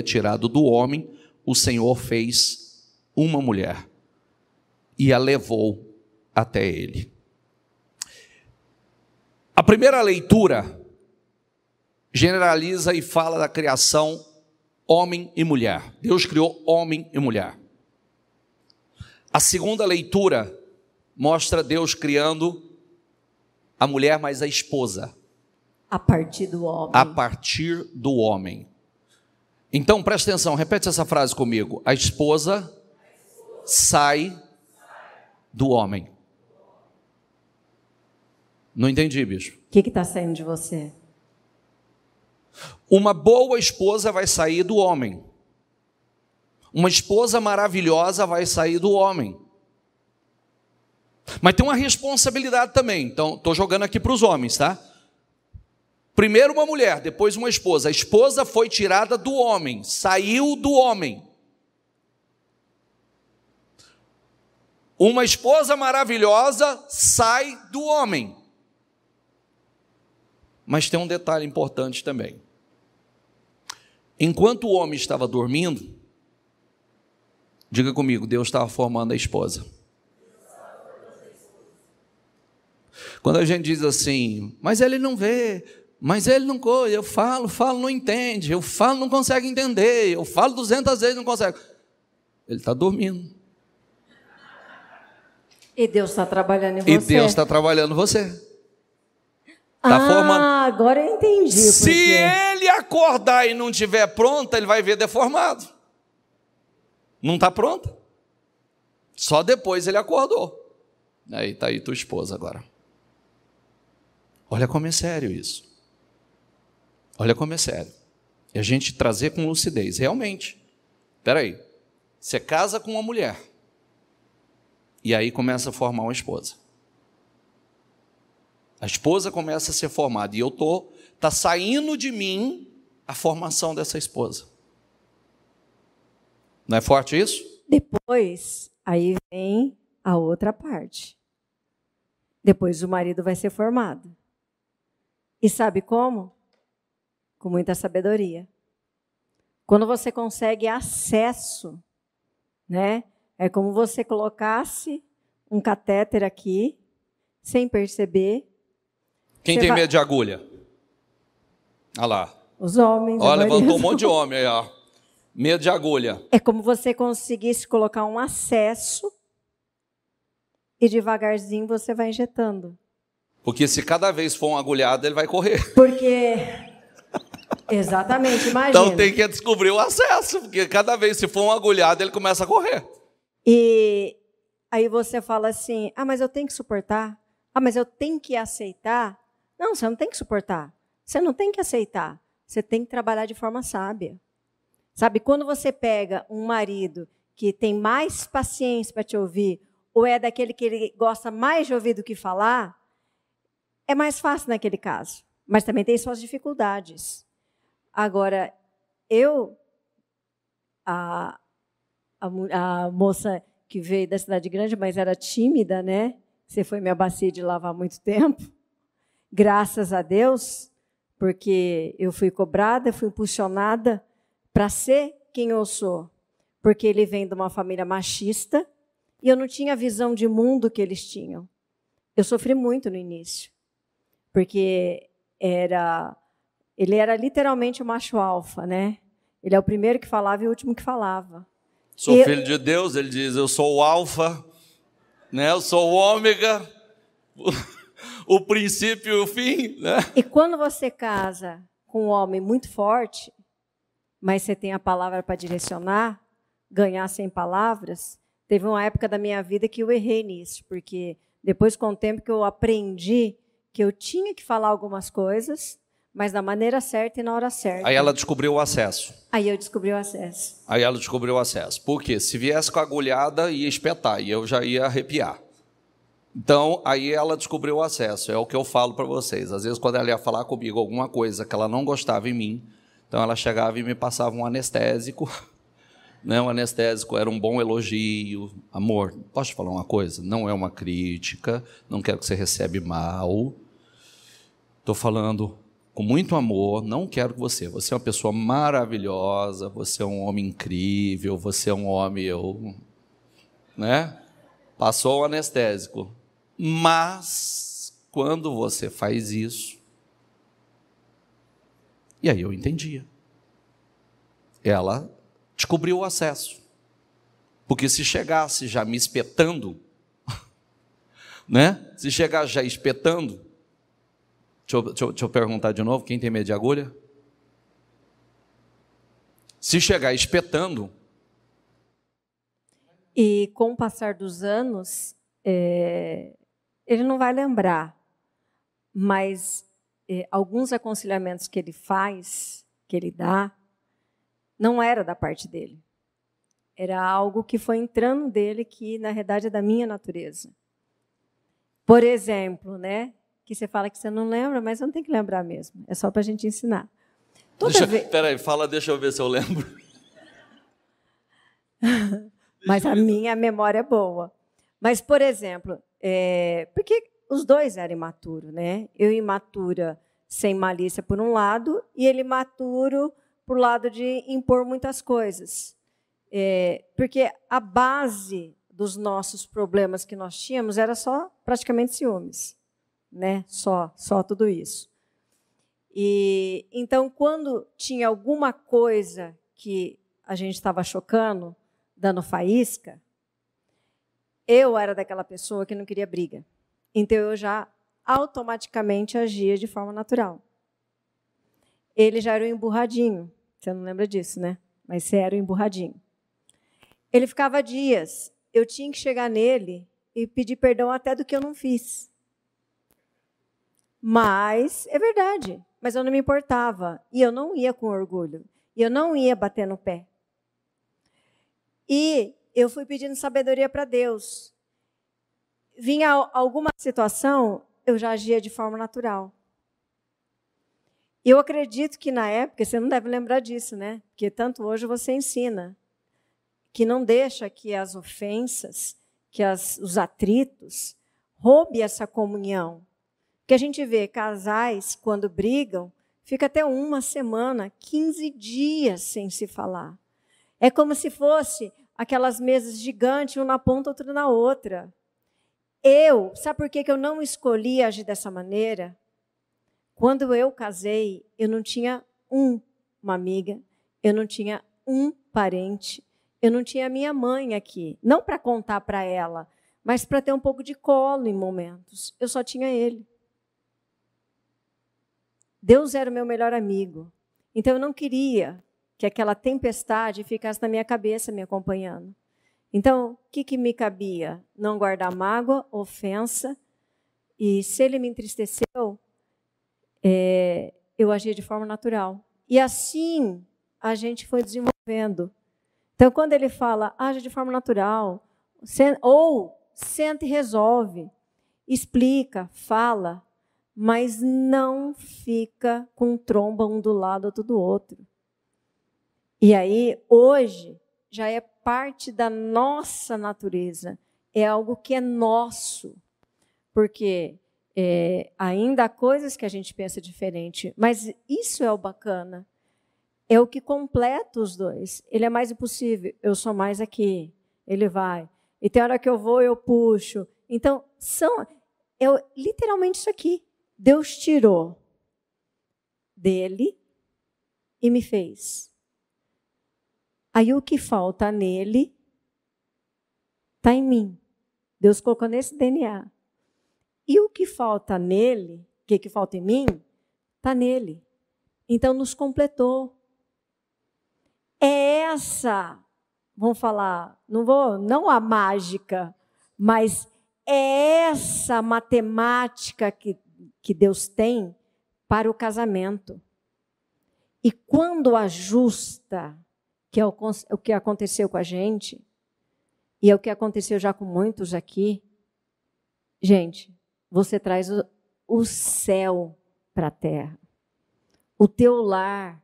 tirado do homem, o Senhor fez uma mulher e a levou até ele. A primeira leitura generaliza e fala da criação homem e mulher. Deus criou homem e mulher. A segunda leitura mostra Deus criando a mulher, mas a esposa. A partir do homem. A partir do homem. Então, presta atenção, repete essa frase comigo. A esposa sai do homem. Não entendi, bicho. O que está saindo de você? Uma boa esposa vai sair do homem. Uma esposa maravilhosa vai sair do homem. Mas tem uma responsabilidade também. Então, estou jogando aqui para os homens, tá? Primeiro uma mulher, depois uma esposa. A esposa foi tirada do homem, saiu do homem. Uma esposa maravilhosa sai do homem. Mas tem um detalhe importante também. Enquanto o homem estava dormindo, diga comigo, Deus estava formando a esposa. Quando a gente diz assim, mas ele não vê, mas ele não coisa, eu falo, não entende, eu falo, não consegue entender, eu falo 200 vezes, não consegue. Ele está dormindo. E Deus está trabalhando em você. E Deus está trabalhando em você. Está formando. Agora eu entendi. Se ele acordar e não estiver pronta, ele vai ver deformado. Não está pronta. Só depois ele acordou. Aí está aí tua esposa agora. Olha como é sério isso. Olha como é sério. E a gente trazer com lucidez. Realmente. Espera aí. Você casa com uma mulher. E aí começa a formar uma esposa. A esposa começa a ser formada e tá saindo de mim a formação dessa esposa. Não é forte isso? Depois, aí vem a outra parte. Depois o marido vai ser formado. E sabe como? Com muita sabedoria. Quando você consegue acesso, né? É como você colocasse um catéter aqui, sem perceber. Quem tem medo de agulha? Olha lá. Os homens. Olha, levantou um monte de homem aí, ó. Medo de agulha. É como você conseguisse colocar um acesso e devagarzinho você vai injetando. Porque se cada vez for uma agulhada, ele vai correr. Porque... Exatamente, imagina. Então tem que descobrir o acesso, porque cada vez se for uma agulhada, ele começa a correr. E aí você fala assim, mas eu tenho que suportar? Mas eu tenho que aceitar? Não, você não tem que suportar. Você não tem que aceitar. Você tem que trabalhar de forma sábia. Sabe, quando você pega um marido que tem mais paciência para te ouvir, ou é daquele que ele gosta mais de ouvir do que falar, é mais fácil naquele caso. Mas também tem suas dificuldades. Agora, a moça que veio da cidade grande, mas era tímida, né? Você foi minha bacia de lavar há muito tempo. Graças a Deus, porque eu fui cobrada, fui impulsionada para ser quem eu sou. Porque ele vem de uma família machista e eu não tinha a visão de mundo que eles tinham. Eu sofri muito no início, porque ele era literalmente o macho alfa, né? Ele é o primeiro que falava e o último que falava. Sou filho de Deus, ele diz, eu sou o alfa, né? Eu sou o ômega, o princípio e o fim, né? E quando você casa com um homem muito forte, mas você tem a palavra para direcionar, ganhar sem palavras, teve uma época da minha vida que eu errei nisso, porque depois com o tempo que eu aprendi que eu tinha que falar algumas coisas, mas da maneira certa e na hora certa. Aí ela descobriu o acesso. Aí eu descobri o acesso. Aí ela descobriu o acesso. Por quê? Se viesse com a agulhada, ia espetar, e eu já ia arrepiar. Então, aí ela descobriu o acesso. É o que eu falo para vocês. Às vezes, quando ela ia falar comigo alguma coisa que ela não gostava em mim, então ela chegava e me passava um anestésico. Né? Um anestésico era um bom elogio. Amor, posso te falar uma coisa? Não é uma crítica, não quero que você receba mal. Estou falando com muito amor, não quero que você é uma pessoa maravilhosa, você é um homem incrível, você é um homem, né? Passou o anestésico. Mas, quando você faz isso, e aí eu entendia. Ela descobriu o acesso. Porque se chegasse já me espetando, né? Se chegar já espetando, deixa eu perguntar de novo, quem tem medo de agulha? Se chegar espetando... E com o passar dos anos, ele não vai lembrar, mas alguns aconselhamentos que ele faz, que ele dá, não era da parte dele. Era algo que foi entrando dele, que na verdade é da minha natureza. Por exemplo, né? Que você fala que você não lembra, mas não tem que lembrar mesmo. É só para a gente ensinar. Peraí, deixa eu ver se eu lembro. Mas a minha memória é boa. Mas, por exemplo, porque os dois eram imaturos, né? Eu imatura sem malícia por um lado, e ele imaturo por lado de impor muitas coisas. Porque a base dos nossos problemas que nós tínhamos era só praticamente ciúmes. Né? Só tudo isso. E então, quando tinha alguma coisa que a gente estava chocando, dando faísca, eu era daquela pessoa que não queria briga. Então, eu já automaticamente agia de forma natural. Ele já era um emburradinho. Você não lembra disso, né? Mas você era um emburradinho. Ele ficava dias. Eu tinha que chegar nele e pedir perdão até do que eu não fiz. Mas, é verdade, mas eu não me importava. E eu não ia com orgulho. E eu não ia bater no pé. E eu fui pedindo sabedoria para Deus. Vinha alguma situação, eu já agia de forma natural. Eu acredito que na época, você não deve lembrar disso, né? Porque tanto hoje você ensina, que não deixa que as ofensas, que os atritos, roube essa comunhão. Porque a gente vê casais, quando brigam, fica até 1 semana, 15 dias sem se falar. É como se fosse aquelas mesas gigantes, uma na ponta, outra na outra. Sabe por que eu não escolhi agir dessa maneira? Quando eu casei, eu não tinha uma amiga, eu não tinha um parente, eu não tinha minha mãe aqui. Não para contar para ela, mas para ter um pouco de colo em momentos. Eu só tinha ele. Deus era o meu melhor amigo. Então eu não queria que aquela tempestade ficasse na minha cabeça me acompanhando. Então, o que me cabia? Não guardar mágoa, ofensa. E se ele me entristeceu, eu agia de forma natural. E assim a gente foi desenvolvendo. Então, quando ele fala, age de forma natural, ou senta e resolve, explica, fala, mas não fica com tromba um do lado, outro do outro. E aí, hoje, já é parte da nossa natureza, é algo que é nosso, porque ainda há coisas que a gente pensa diferente, mas isso é o bacana, é o que completa os dois. Ele é mais impossível, eu sou mais aqui, ele vai. E tem hora que eu vou, eu puxo. Então, literalmente isso aqui. Deus tirou dele e me fez. Aí o que falta nele está em mim. Deus colocou nesse DNA. E o que falta nele, o que falta em mim, está nele. Então nos completou. É essa, vamos falar, não a mágica, mas é essa matemática que Deus tem para o casamento. E quando ajusta, que é o que aconteceu com a gente, e é o que aconteceu já com muitos aqui, gente, você traz o céu para a terra. O teu lar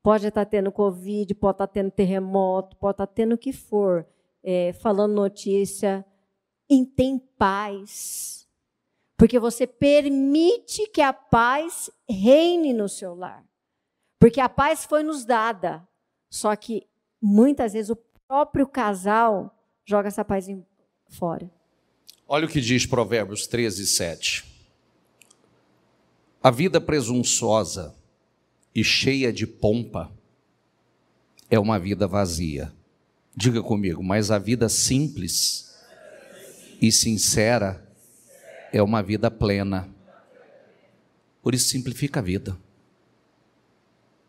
pode estar tendo Covid, pode estar tendo terremoto, pode estar tendo o que for, falando notícia, e tem paz. Porque você permite que a paz reine no seu lar. Porque a paz foi nos dada. Só que, muitas vezes, o próprio casal joga essa paz fora. Olha o que diz Provérbios 13, 7. A vida presunçosa e cheia de pompa é uma vida vazia. Diga comigo, mas a vida simples e sincera é uma vida plena. Por isso, simplifica a vida.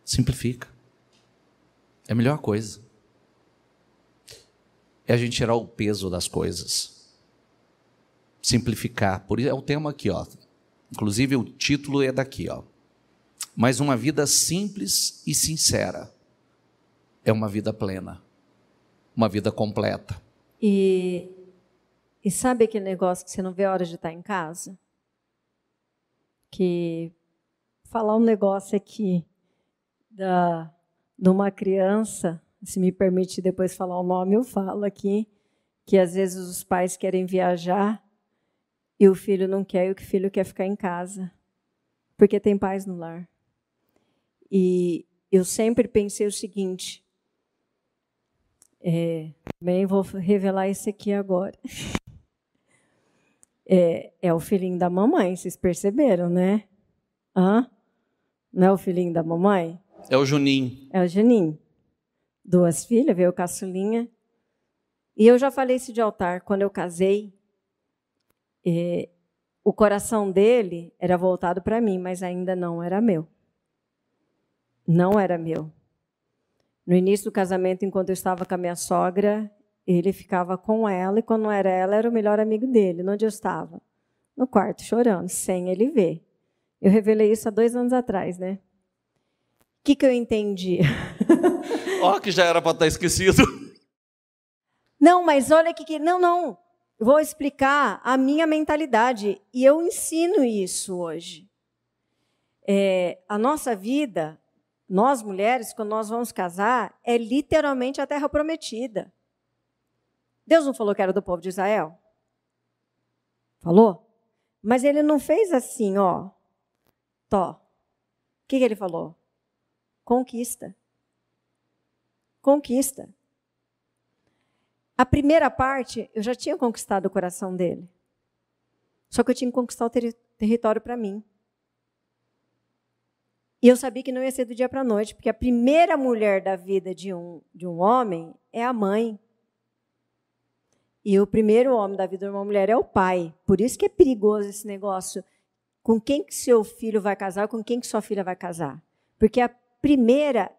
Simplifica. É a melhor coisa. É a gente tirar o peso das coisas. Simplificar. Por isso é o tema aqui, ó. Inclusive o título é daqui, ó. Mas uma vida simples e sincera é uma vida plena. Uma vida completa. E sabe aquele negócio que você não vê a hora de estar em casa? Que falar um negócio aqui de uma criança, se me permite depois falar o nome, eu falo aqui, que às vezes os pais querem viajar e o filho não quer, e o filho quer ficar em casa, porque tem paz no lar. E eu sempre pensei o seguinte, bem, vou revelar isso aqui agora. É o filhinho da mamãe, vocês perceberam, né? Não é o filhinho da mamãe? É o Juninho. É o Juninho. 2 filhas, veio o caçulinha. E eu já falei isso de altar. Quando eu casei, o coração dele era voltado para mim, mas ainda não era meu. Não era meu. No início do casamento, enquanto eu estava com a minha sogra, ele ficava com ela, e quando não era ela, era o melhor amigo dele. Onde eu estava? No quarto, chorando, sem ele ver. Eu revelei isso há 2 anos atrás, né? O que eu entendi? Ó, que já era para estar esquecido. Não, mas olha que... Não. eu vou explicar a minha mentalidade, e eu ensino isso hoje. A nossa vida, nós mulheres, quando nós vamos casar, é literalmente a terra prometida. Deus não falou que era do povo de Israel? Falou? Mas ele não fez assim, ó. Tó. O que ele falou? Conquista. Conquista. A primeira parte, eu já tinha conquistado o coração dele. Só que eu tinha que conquistar o território para mim. E eu sabia que não ia ser do dia para a noite, porque a primeira mulher da vida de um homem é a mãe. E o primeiro homem da vida de uma mulher é o pai. Por isso que é perigoso esse negócio. Com quem que seu filho vai casar, com quem que sua filha vai casar. Porque a primeira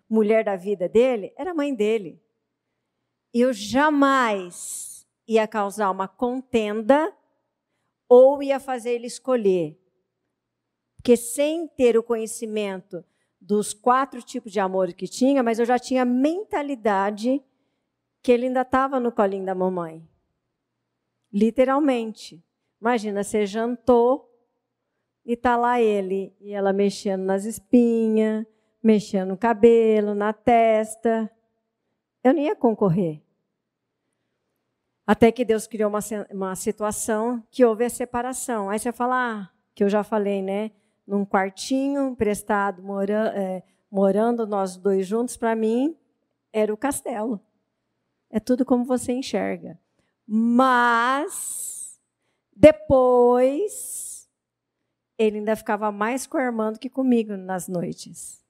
mulher da vida dele era a mãe dele. Eu jamais ia causar uma contenda ou ia fazer ele escolher. Porque sem ter o conhecimento dos 4 tipos de amor que tinha, mas eu já tinha a mentalidade que ele ainda estava no colinho da mamãe. Literalmente. Imagina, você jantou e está lá ele, e ela mexendo nas espinhas, mexendo no cabelo, na testa. Eu não ia concorrer. Até que Deus criou uma situação que houve a separação. Aí você fala, que eu já falei, né? Num quartinho emprestado, morando nós dois juntos, para mim, era o castelo. É tudo como você enxerga. Mas, depois, ele ainda ficava mais com a irmã do que comigo nas noites.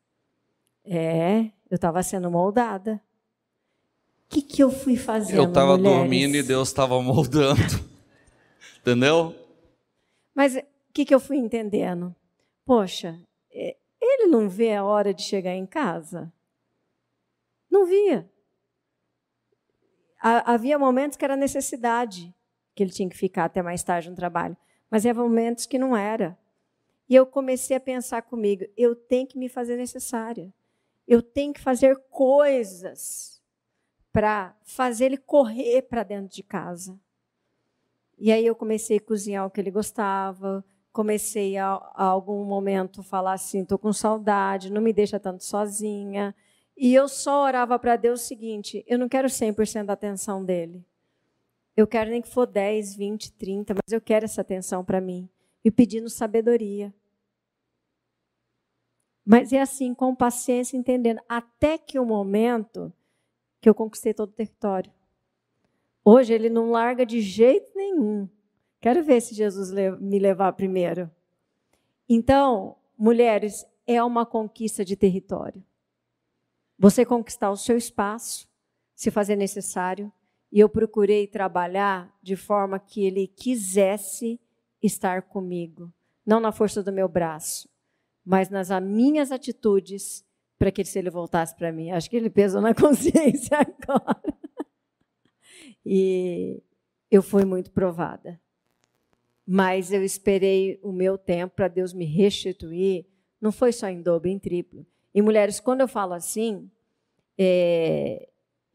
Eu estava sendo moldada. O que eu fui fazendo, eu estava mulheres? dormindo e Deus estava moldando. Entendeu? Mas o que eu fui entendendo? Poxa, ele não vê a hora de chegar em casa? Não via. Havia momentos que era necessidade, que ele tinha que ficar até mais tarde no trabalho. Mas havia momentos que não era. E eu comecei a pensar comigo, eu tenho que me fazer necessária. Eu tenho que fazer coisas para fazer ele correr para dentro de casa. E aí eu comecei a cozinhar o que ele gostava, comecei a algum momento falar assim, estou com saudade, não me deixa tanto sozinha. E eu só orava para Deus o seguinte, eu não quero 100% da atenção dele. Eu quero nem que for 10, 20, 30, mas eu quero essa atenção para mim. E pedindo sabedoria. Mas é assim, com paciência, entendendo. Até que o momento que eu conquistei todo o território. Hoje ele não larga de jeito nenhum. Quero ver se Jesus me levar primeiro. Então, mulheres, é uma conquista de território. Você conquistar o seu espaço, se fazer necessário. E eu procurei trabalhar de forma que ele quisesse estar comigo. Não na força do meu braço, mas nas minhas atitudes, para que se ele voltasse para mim. Acho que ele pesou na consciência agora. E eu fui muito provada. Mas eu esperei o meu tempo para Deus me restituir. Não foi só em dobro, em triplo. E, mulheres, quando eu falo assim,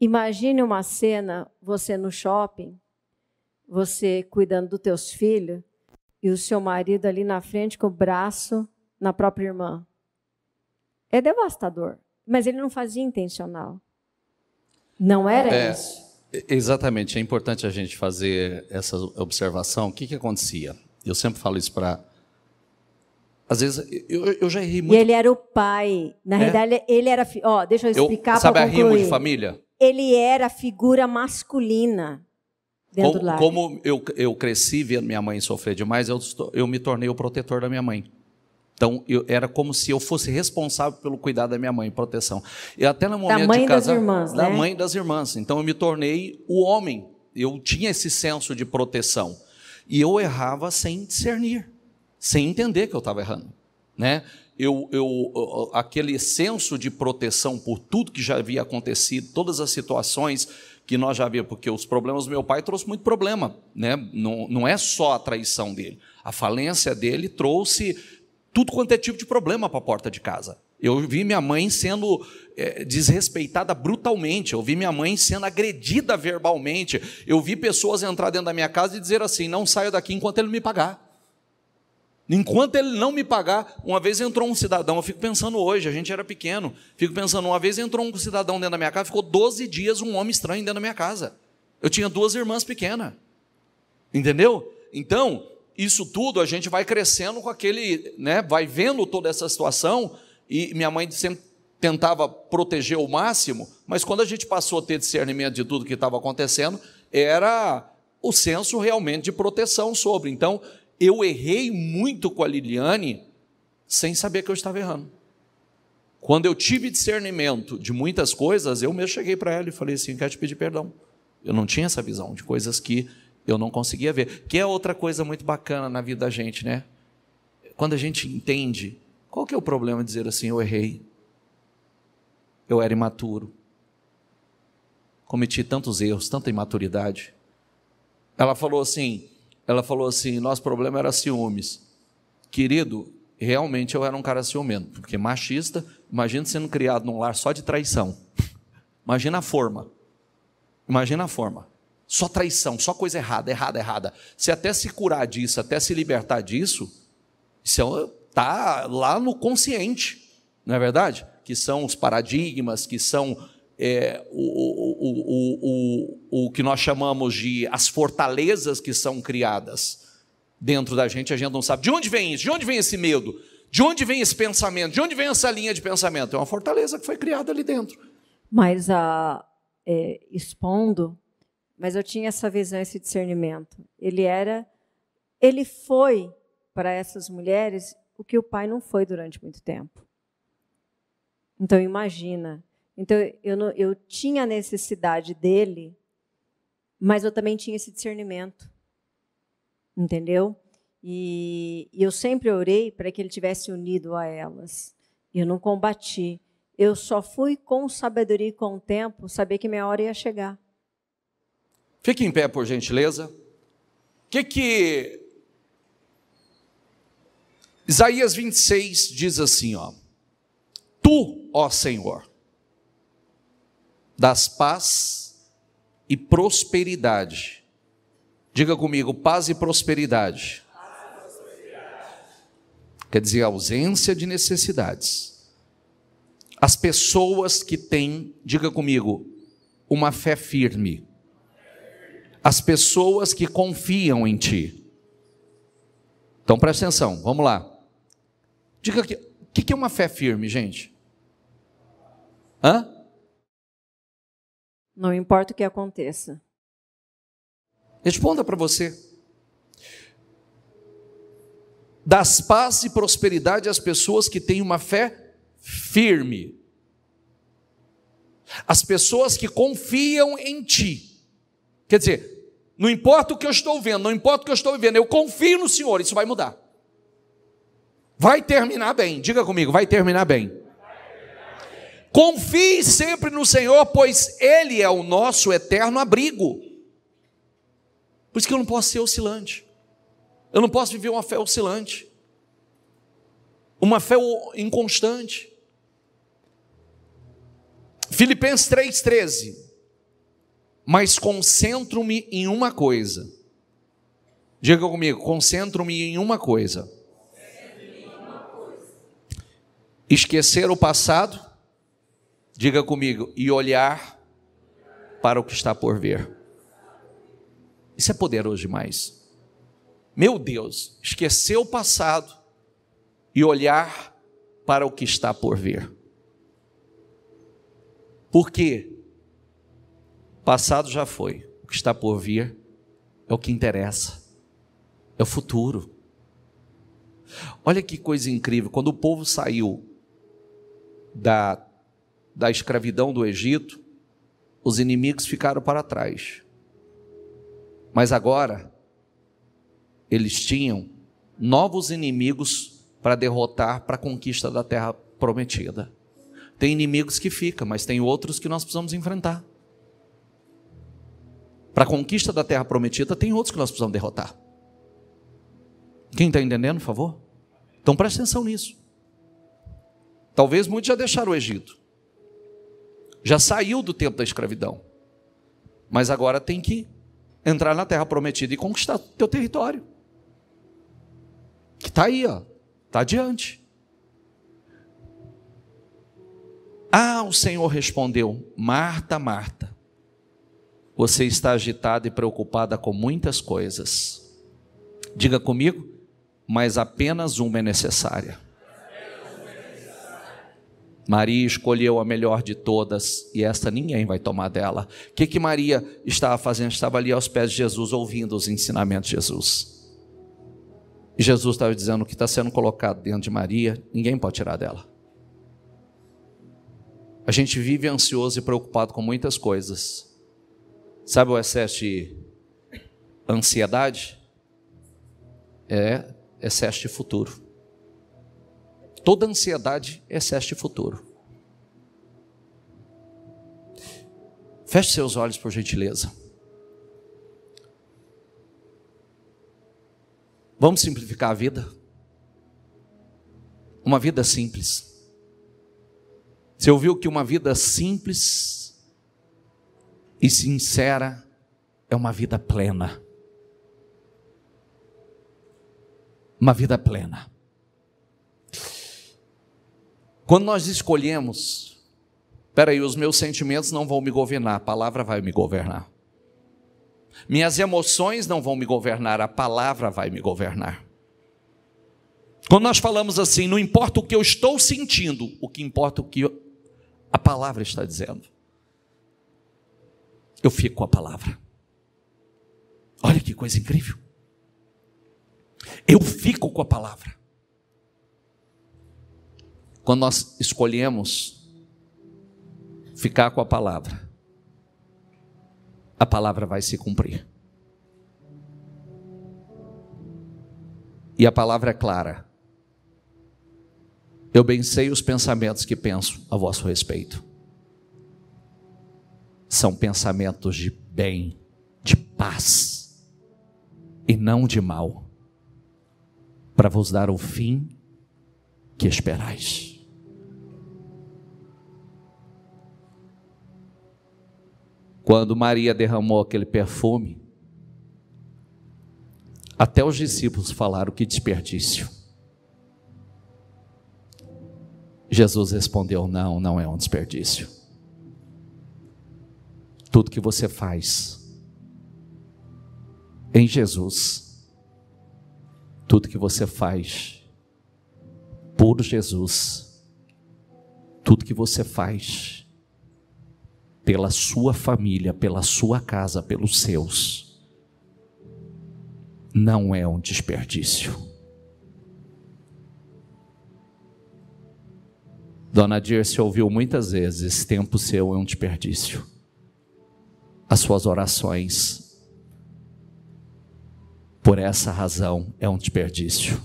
imagine uma cena, você no shopping, você cuidando dos teus filhos, e o seu marido ali na frente com o braço na própria irmã. É devastador, mas ele não fazia intencional. Não era isso. Exatamente, é importante a gente fazer essa observação. O que acontecia? Eu sempre falo isso para... Às vezes, eu já errei muito. E ele era o pai. Na realidade, ele era... deixa eu explicar para concluir. Sabe a rimo de família? Ele era a figura masculina dentro do lar. Como eu cresci vendo minha mãe sofrer demais, eu me tornei o protetor da minha mãe. Então, era como se eu fosse responsável pelo cuidado da minha mãe, proteção. E até no momento de casar... Da mãe das irmãs, né? Da mãe das irmãs. Então, eu me tornei o homem. Eu tinha esse senso de proteção. E eu errava sem discernir, sem entender que eu estava errando. Né? Aquele senso de proteção por tudo que já havia acontecido, todas as situações que nós já víamos, porque os problemas do meu pai trouxe muito problema. Né? Não é só a traição dele. A falência dele trouxe... tudo quanto é tipo de problema para a porta de casa. Eu vi minha mãe sendo desrespeitada brutalmente, eu vi minha mãe sendo agredida verbalmente, eu vi pessoas entrar dentro da minha casa e dizer assim: não saio daqui enquanto ele me pagar. Enquanto ele não me pagar. Uma vez entrou um cidadão, eu fico pensando hoje, a gente era pequeno, fico pensando, uma vez entrou um cidadão dentro da minha casa, ficou 12 dias um homem estranho dentro da minha casa. Eu tinha 2 irmãs pequenas, entendeu? Então, isso tudo a gente vai crescendo com aquele, né, vai vendo toda essa situação, e minha mãe sempre tentava proteger o máximo, mas quando a gente passou a ter discernimento de tudo que estava acontecendo, era o senso realmente de proteção sobre. Então, eu errei muito com a Liliane, sem saber que eu estava errando. Quando eu tive discernimento de muitas coisas, eu mesmo cheguei para ela e falei assim: quero te pedir perdão. Eu não tinha essa visão de coisas que eu não conseguia ver. Que é outra coisa muito bacana na vida da gente, né? Quando a gente entende, qual que é o problema de dizer assim: eu errei, eu era imaturo, cometi tantos erros, tanta imaturidade. Ela falou assim, nosso problema era ciúmes. Querido, realmente eu era um cara ciumento, porque machista, imagina sendo criado num lar só de traição. Imagina a forma. Só traição, só coisa errada. Se até se curar disso, até se libertar disso, isso está lá no consciente, não é verdade? Que são os paradigmas, que são o que nós chamamos de as fortalezas que são criadas dentro da gente. A gente não sabe de onde vem isso, de onde vem esse medo, de onde vem esse pensamento, de onde vem essa linha de pensamento. É uma fortaleza que foi criada ali dentro. Mas expondo, mas eu tinha essa visão, esse discernimento. Ele foi para essas mulheres o que o pai não foi durante muito tempo. Então, imagina. Então, eu tinha a necessidade dele, mas eu também tinha esse discernimento. Entendeu? E eu sempre orei para que ele tivesse unido a elas. Eu não combati. Eu só fui com sabedoria e com o tempo saber que minha hora ia chegar. Fique em pé, por gentileza. Que Isaías 26 diz assim, ó: Tu, ó Senhor, das paz e prosperidade. Diga comigo: paz e prosperidade. Quer dizer, ausência de necessidades. As pessoas que têm, diga comigo, uma fé firme. As pessoas que confiam em ti. Então presta atenção, vamos lá. Diga aqui, o que é uma fé firme, gente? Não importa o que aconteça. Responda para você. Das paz e prosperidade às pessoas que têm uma fé firme. As pessoas que confiam em ti. Quer dizer, não importa o que eu estou vendo, não importa o que eu estou vivendo, eu confio no Senhor, isso vai mudar. Vai terminar bem, diga comigo, vai terminar bem. Confie sempre no Senhor, pois Ele é o nosso eterno abrigo. Por isso que eu não posso ser oscilante. Eu não posso viver uma fé oscilante. Uma fé inconstante. Filipenses 3,13. Mas concentro-me em uma coisa. Diga comigo, concentro-me em uma coisa. Esquecer o passado, diga comigo, e olhar para o que está por vir. Isso é poderoso demais. Meu Deus, esquecer o passado e olhar para o que está por vir. Por quê? O passado já foi, o que está por vir é o que interessa, é o futuro. Olha que coisa incrível, quando o povo saiu da escravidão do Egito, os inimigos ficaram para trás. Mas agora, eles tinham novos inimigos para derrotar para a conquista da terra prometida. Tem inimigos que ficam, mas tem outros que nós precisamos enfrentar. Para a conquista da terra prometida, tem outros que nós precisamos derrotar. Quem está entendendo, por favor? Então preste atenção nisso. Talvez muitos já deixaram o Egito. Já saiu do tempo da escravidão. Mas agora tem que entrar na terra prometida e conquistar o teu território. Que está aí, ó. Está adiante. O Senhor respondeu: Marta, Marta, você está agitada e preocupada com muitas coisas. Diga comigo, mas apenas uma é necessária. Maria escolheu a melhor de todas, e esta ninguém vai tomar dela. O que Maria estava fazendo? Estava ali aos pés de Jesus, ouvindo os ensinamentos de Jesus. E Jesus estava dizendo: o que está sendo colocado dentro de Maria, ninguém pode tirar dela. A gente vive ansioso e preocupado com muitas coisas. Sabe o excesso de ansiedade? É excesso de futuro. Toda ansiedade é excesso de futuro. Feche seus olhos, por gentileza. Vamos simplificar a vida? Uma vida simples. Você ouviu que uma vida simples e sincera é uma vida plena. Uma vida plena. Quando nós escolhemos, os meus sentimentos não vão me governar, a palavra vai me governar. Minhas emoções não vão me governar, a palavra vai me governar. Quando nós falamos assim, não importa o que eu estou sentindo, o que importa é o que a palavra está dizendo. Eu fico com a palavra. Olha que coisa incrível. Eu fico com a palavra. Quando nós escolhemos ficar com a palavra vai se cumprir. E a palavra é clara. Eu bem sei os pensamentos que penso a vosso respeito. São pensamentos de bem, de paz, e não de mal, para vos dar o fim que esperais. Quando Maria derramou aquele perfume, até os discípulos falaram: que desperdício. Jesus respondeu: não é um desperdício. Tudo que você faz em Jesus, tudo que você faz por Jesus, tudo que você faz pela sua família, pela sua casa, pelos seus, não é um desperdício. Dona Dirce ouviu muitas vezes: esse tempo seu é um desperdício. As suas orações, por essa razão, é um desperdício.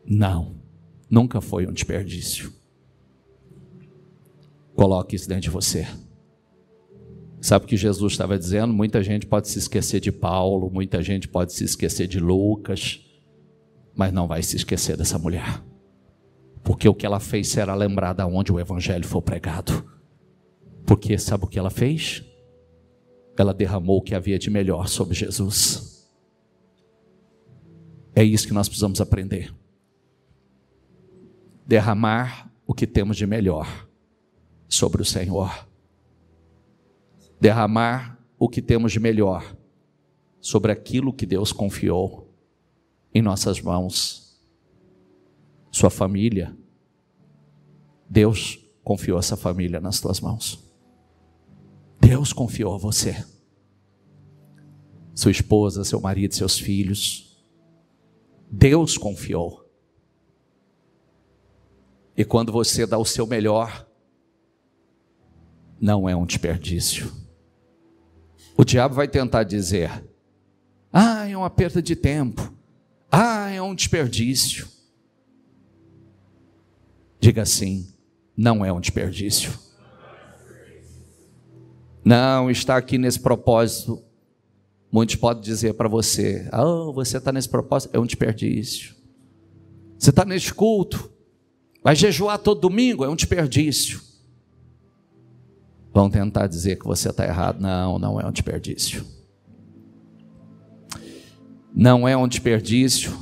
Não, nunca foi um desperdício. Coloque isso dentro de você. Sabe o que Jesus estava dizendo? Muita gente pode se esquecer de Paulo, muita gente pode se esquecer de Lucas, mas não vai se esquecer dessa mulher, porque o que ela fez será lembrado aonde o evangelho for pregado. Porque sabe o que ela fez? Ela derramou o que havia de melhor sobre Jesus. É isso que nós precisamos aprender. Derramar o que temos de melhor sobre o Senhor. Derramar o que temos de melhor sobre aquilo que Deus confiou em nossas mãos. Sua família, Deus confiou essa família nas tuas mãos. Deus confiou a você. Sua esposa, seu marido, seus filhos, Deus confiou. E quando você dá o seu melhor, não é um desperdício. O diabo vai tentar dizer: é uma perda de tempo, é um desperdício. Diga assim: não é um desperdício. Não está aqui nesse propósito. Muitos podem dizer para você: você está nesse propósito, é um desperdício. Você está nesse culto, Vai jejuar todo domingo, é um desperdício. Vão tentar dizer que você está errado. Não, não é um desperdício. Não é um desperdício.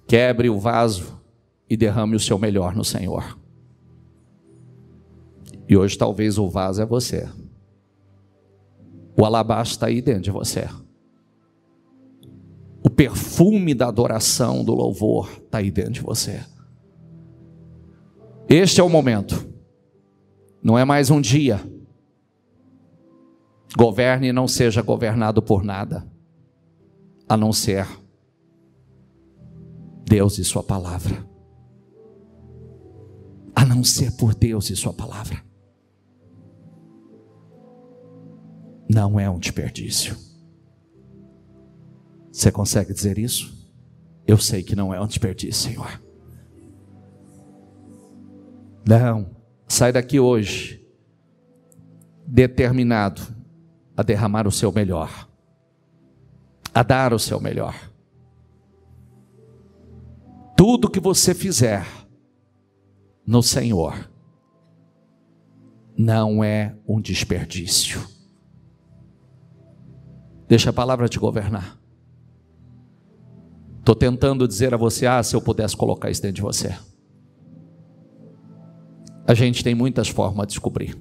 Quebre o vaso e derrame o seu melhor no Senhor. E hoje talvez o vaso é você. O alabastro está aí dentro de você. O perfume da adoração, do louvor, está aí dentro de você. Este é o momento. Não é mais um dia. Governe e não seja governado por nada, a não ser Deus e sua palavra. A não ser por Deus e sua palavra. Não é um desperdício. Você consegue dizer isso? Eu sei que não é um desperdício, Senhor. Não, sai daqui hoje determinado a derramar o seu melhor, a dar o seu melhor. Tudo que você fizer no Senhor não é um desperdício. Deixa a palavra te governar. Estou tentando dizer a você, se eu pudesse colocar isso dentro de você. A gente tem muitas formas de descobrir.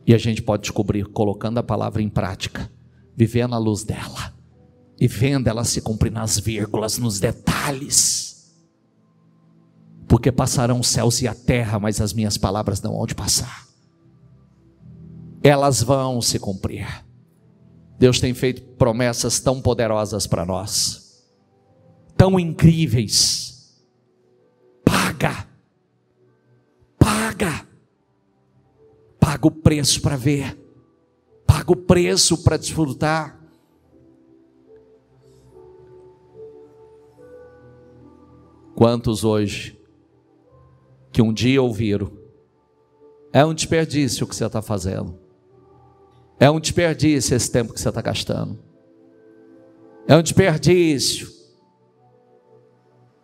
E a gente pode descobrir colocando a palavra em prática, vivendo a luz dela, e vendo ela se cumprir nas vírgulas, nos detalhes. Porque passarão os céus e a terra, mas as minhas palavras não hão de passar. Elas vão se cumprir. Deus tem feito promessas tão poderosas para nós, tão incríveis. Paga o preço para ver, paga o preço para desfrutar. Quantos hoje que um dia ouviram, é um desperdício o que você está fazendo, é um desperdício esse tempo que você está gastando, é um desperdício,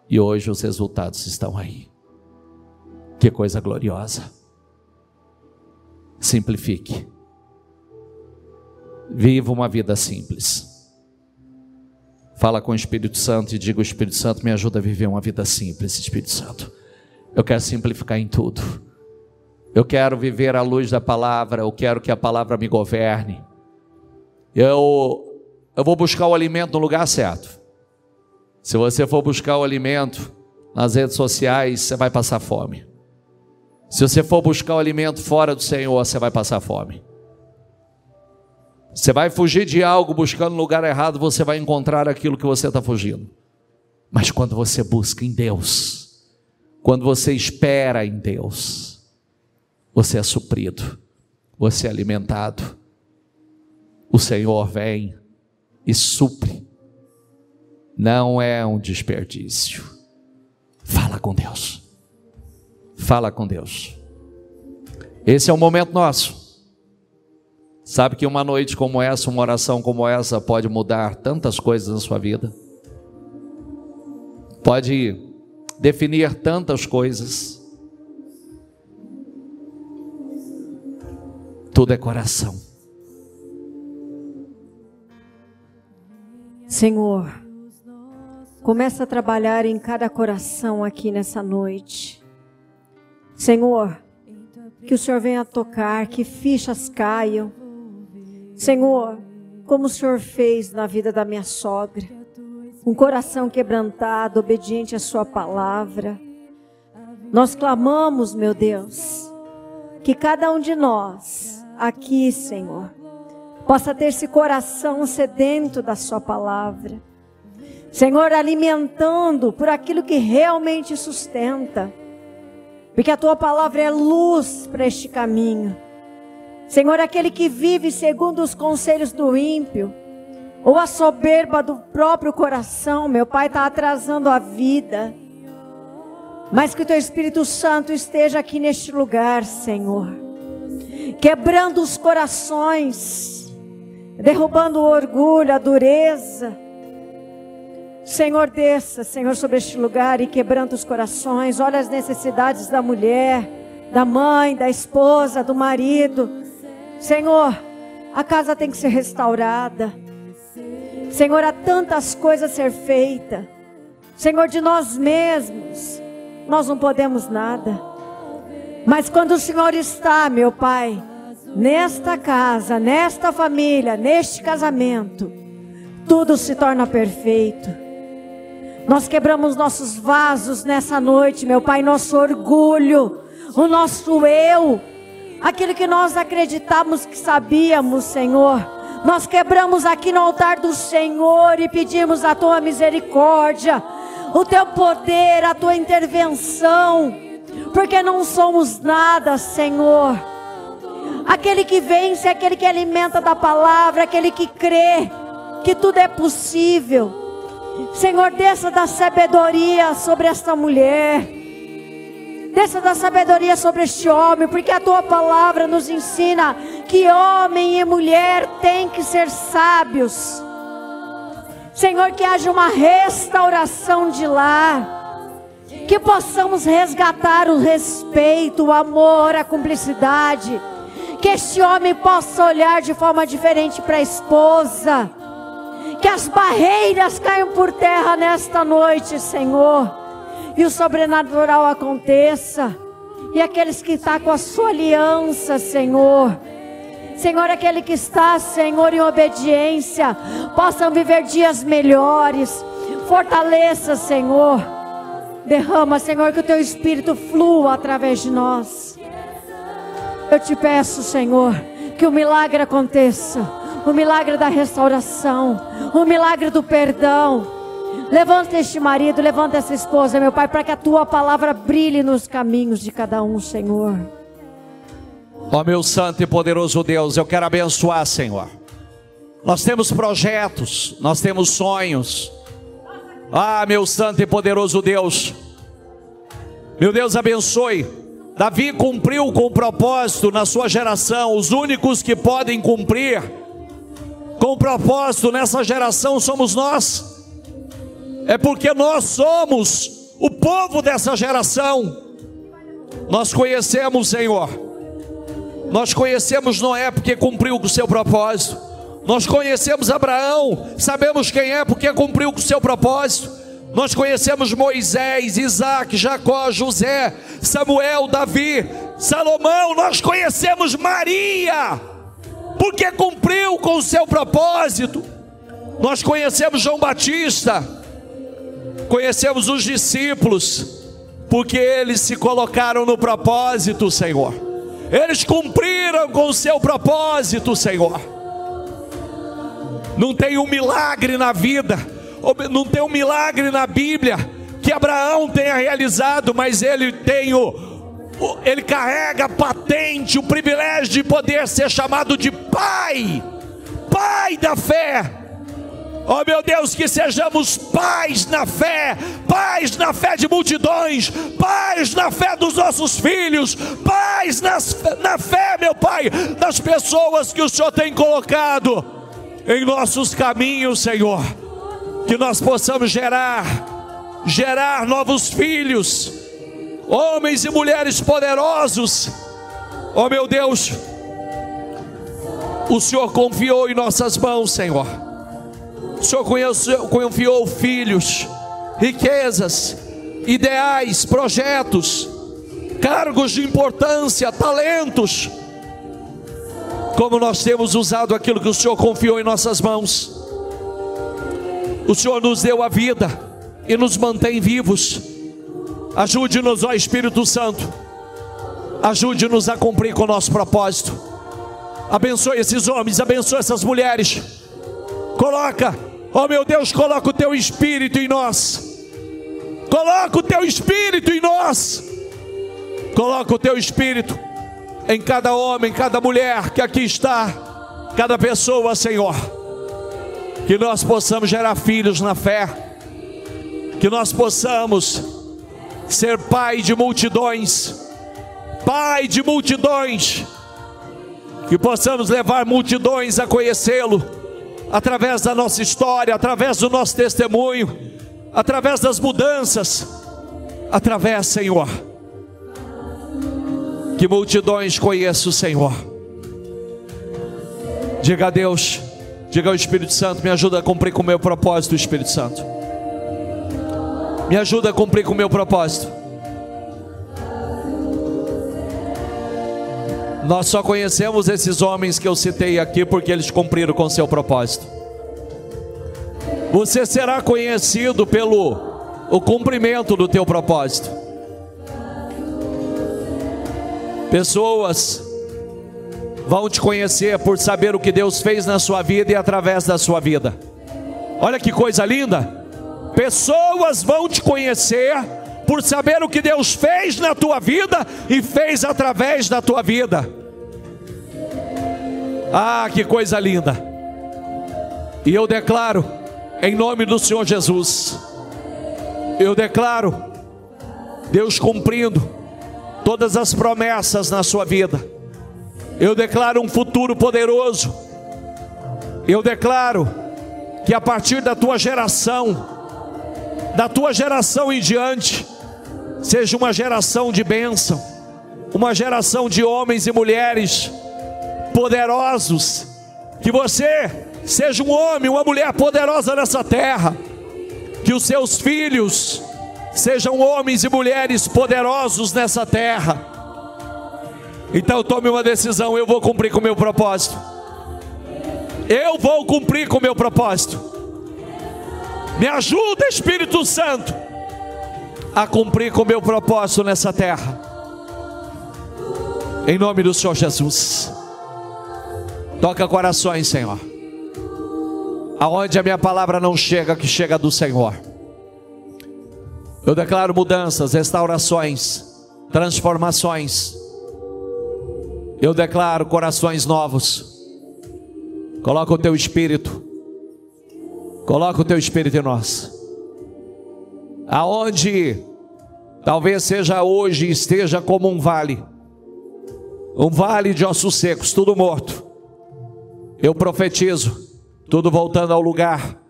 e hoje os resultados estão aí. Que coisa gloriosa. Simplifique. Viva uma vida simples. Fala com o Espírito Santo e diga: o Espírito Santo me ajuda a viver uma vida simples. Espírito Santo, eu quero simplificar em tudo. Eu quero viver à luz da palavra. Eu quero que a palavra me governe. Eu vou buscar o alimento no lugar certo. Se você for buscar o alimento nas redes sociais, você vai passar fome. Se você for buscar o alimento fora do Senhor, você vai passar fome. Você vai fugir de algo buscando no lugar errado, você vai encontrar aquilo que você está fugindo. Mas quando você busca em Deus, quando você espera em Deus, você é suprido, você é alimentado. O Senhor vem e supre. Não é um desperdício. Fala com Deus. Fala com Deus. Esse é o momento nosso. Sabe que uma noite como essa, uma oração como essa pode mudar tantas coisas na sua vida. Pode definir tantas coisas. Tudo é coração. Senhor, começa a trabalhar em cada coração aqui nessa noite. Senhor, que o Senhor venha tocar, que fichas caiam. Senhor, como o Senhor fez na vida da minha sogra, um coração quebrantado, obediente à sua palavra. Nós clamamos, meu Deus, que cada um de nós aqui, Senhor, possa ter esse coração sedento da sua palavra. Senhor, alimentando por aquilo que realmente sustenta. Porque a tua palavra é luz para este caminho. Senhor, aquele que vive segundo os conselhos do ímpio, ou a soberba do próprio coração, meu Pai, está atrasando a vida. Mas que o teu Espírito Santo esteja aqui neste lugar, Senhor, quebrando os corações, derrubando o orgulho, a dureza. Senhor, desça, Senhor, sobre este lugar e quebranta os corações. Olha as necessidades da mulher, da mãe, da esposa, do marido. Senhor, a casa tem que ser restaurada. Senhor, há tantas coisas a ser feitas. Senhor, de nós mesmos, nós não podemos nada. Mas quando o Senhor está, meu Pai, nesta casa, nesta família, neste casamento, tudo se torna perfeito. Nós quebramos nossos vasos nessa noite, meu Pai, nosso orgulho, o nosso eu, aquilo que nós acreditamos que sabíamos, Senhor. Nós quebramos aqui no altar do Senhor e pedimos a Tua misericórdia, o Teu poder, a Tua intervenção, porque não somos nada, Senhor. Aquele que vence é aquele que alimenta da palavra, aquele que crê que tudo é possível. Senhor, desça da sabedoria sobre esta mulher, desça da sabedoria sobre este homem, porque a Tua palavra nos ensina que homem e mulher têm que ser sábios. Senhor, que haja uma restauração de lar, que possamos resgatar o respeito, o amor, a cumplicidade, que este homem possa olhar de forma diferente para a esposa, que as barreiras caiam por terra nesta noite, Senhor, e o sobrenatural aconteça, e aqueles que estão com a sua aliança, Senhor, aquele que está, Senhor, em obediência, possam viver dias melhores. Fortaleça, Senhor, derrama, Senhor, que o Teu Espírito flua através de nós. Eu te peço, Senhor, que o milagre aconteça, o milagre da restauração, o milagre do perdão. Levanta este marido, levanta essa esposa, meu Pai, para que a Tua palavra brilhe nos caminhos de cada um, Senhor. Ó meu santo e poderoso Deus, eu quero abençoar, Senhor. Nós temos projetos, nós temos sonhos. Ah, meu santo e poderoso Deus, meu Deus, abençoe. Davi cumpriu com o propósito na sua geração. Os únicos que podem cumprir com o propósito nessa geração somos nós. É porque nós somos o povo dessa geração. Nós conhecemos, Senhor, nós conhecemos Noé porque cumpriu com o seu propósito. Nós conhecemos Abraão, sabemos quem é porque cumpriu com o seu propósito. Nós conhecemos Moisés, Isaac, Jacó, José, Samuel, Davi, Salomão. Nós conhecemos Maria porque cumpriu com o seu propósito. Nós conhecemos João Batista, conhecemos os discípulos porque eles se colocaram no propósito, Senhor. Eles cumpriram com o seu propósito, Senhor. Não tem um milagre na vida, não tem um milagre na Bíblia que Abraão tenha realizado, mas ele carrega a patente, o privilégio de poder ser chamado de pai da fé. Oh meu Deus, que sejamos pais na fé de multidões, pais na fé dos nossos filhos, pais na fé, meu Pai, das pessoas que o Senhor tem colocado em nossos caminhos, Senhor. Que nós possamos gerar novos filhos, homens e mulheres poderosos. Oh meu Deus, o Senhor confiou em nossas mãos, Senhor. O Senhor confiou filhos, riquezas, ideais, projetos, cargos de importância, talentos. Como nós temos usado aquilo que o Senhor confiou em nossas mãos. O Senhor nos deu a vida e nos mantém vivos. Ajude-nos, ó Espírito Santo. Ajude-nos a cumprir com o nosso propósito. Abençoe esses homens, abençoe essas mulheres. Coloca, ó meu Deus, coloca o Teu Espírito em nós. Coloca o Teu Espírito em nós. Coloca o Teu Espírito em cada homem, cada mulher que aqui está, cada pessoa, Senhor. Que nós possamos gerar filhos na fé, que nós possamos ser pai de multidões, que possamos levar multidões a conhecê-lo, através da nossa história, através do nosso testemunho, através das mudanças, através, Senhor, que multidões conheçam o Senhor. Diga a Deus, diga ao Espírito Santo, me ajuda a cumprir com o meu propósito, Espírito Santo. Me ajuda a cumprir com o meu propósito. Nós só conhecemos esses homens que eu citei aqui porque eles cumpriram com o seu propósito. Você será conhecido pelo cumprimento do teu propósito. Pessoas vão te conhecer por saber o que Deus fez na sua vida e através da sua vida. Olha que coisa linda. Pessoas vão te conhecer por saber o que Deus fez na tua vida e fez através da tua vida. Ah, que coisa linda. E eu declaro, em nome do Senhor Jesus, eu declaro Deus cumprindo todas as promessas na sua vida. Eu declaro um futuro poderoso. Eu declaro que a partir da tua geração em diante, seja uma geração de bênção, uma geração de homens e mulheres poderosos, que você seja um homem, uma mulher poderosa nessa terra, que os seus filhos sejam homens e mulheres poderosos nessa terra. Então tome uma decisão, eu vou cumprir com o meu propósito. Eu vou cumprir com o meu propósito. Me ajuda, Espírito Santo, a cumprir com o meu propósito nessa terra. Em nome do Senhor Jesus. Toca corações, Senhor. Aonde a minha palavra não chega, que chega do Senhor. Eu declaro mudanças, restaurações, transformações. Eu declaro corações novos. Coloca o teu espírito. Coloca o teu espírito em nós. Aonde talvez seja hoje, esteja como um vale de ossos secos, tudo morto. Eu profetizo, tudo voltando ao lugar,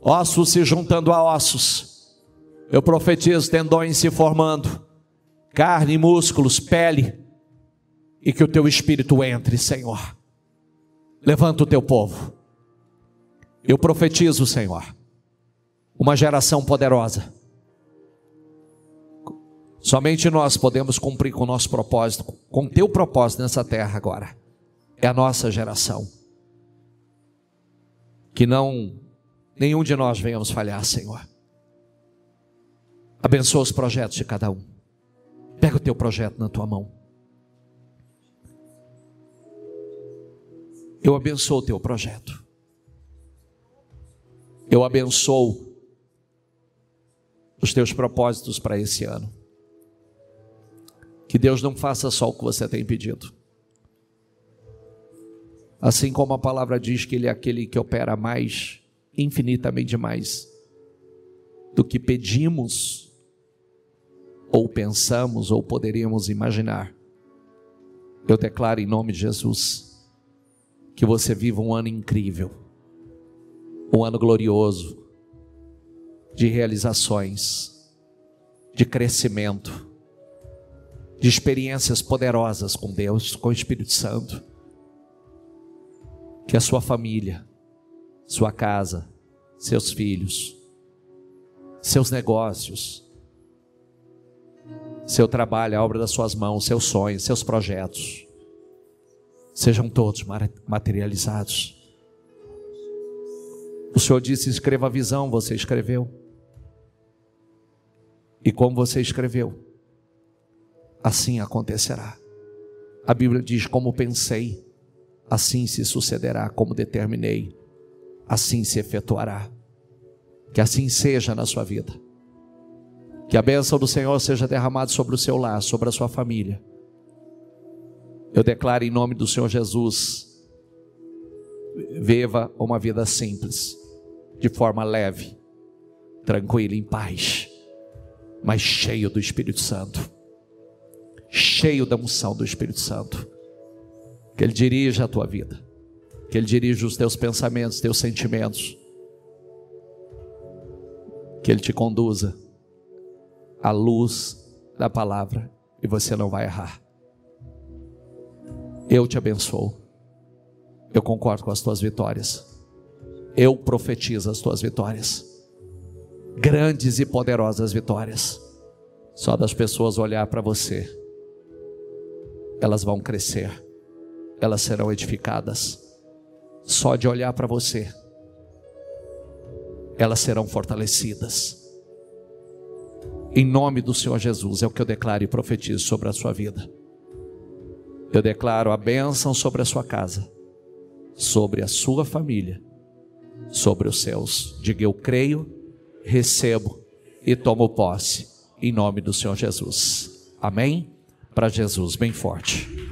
ossos se juntando a ossos. Eu profetizo tendões se formando, carne, músculos, pele, e que o teu espírito entre, Senhor. Levanta o teu povo. Eu profetizo, Senhor, uma geração poderosa. Somente nós podemos cumprir com o nosso propósito, com o teu propósito nessa terra agora. É a nossa geração. Que nenhum de nós venhamos falhar, Senhor. Abençoa os projetos de cada um. Pega o teu projeto na tua mão. Eu abençoo o teu projeto. Eu abençoo os teus propósitos para esse ano. Que Deus não faça só o que você tem pedido. Assim como a palavra diz que Ele é aquele que opera mais, infinitamente mais, do que pedimos, ou pensamos, ou poderíamos imaginar. Eu declaro em nome de Jesus, que você viva um ano incrível, um ano glorioso, de realizações, de crescimento, de experiências poderosas com Deus, com o Espírito Santo. Que a sua família, sua casa, seus filhos, seus negócios, seu trabalho, a obra das suas mãos, seus sonhos, seus projetos, sejam todos materializados. O Senhor disse: escreva a visão, você escreveu. E como você escreveu, assim acontecerá. A Bíblia diz: como pensei, assim se sucederá, como determinei, assim se efetuará. Que assim seja na sua vida. Que a bênção do Senhor seja derramada sobre o seu lar, sobre a sua família. Eu declaro em nome do Senhor Jesus, viva uma vida simples, de forma leve, tranquila, em paz, mas cheio do Espírito Santo, cheio da unção do Espírito Santo. Que Ele dirija a tua vida, que Ele dirija os teus pensamentos, teus sentimentos, que Ele te conduza à luz da palavra e você não vai errar. Eu te abençoo. Eu concordo com as tuas vitórias. Eu profetizo as tuas vitórias. Grandes e poderosas vitórias. Só das pessoas olhar para você, elas vão crescer. Elas serão edificadas. Só de olhar para você, elas serão fortalecidas. Em nome do Senhor Jesus, é o que eu declaro e profetizo sobre a sua vida. Eu declaro a bênção sobre a sua casa, sobre a sua família, sobre os seus. Diga: eu creio, recebo e tomo posse, em nome do Senhor Jesus. Amém? Para Jesus, bem forte.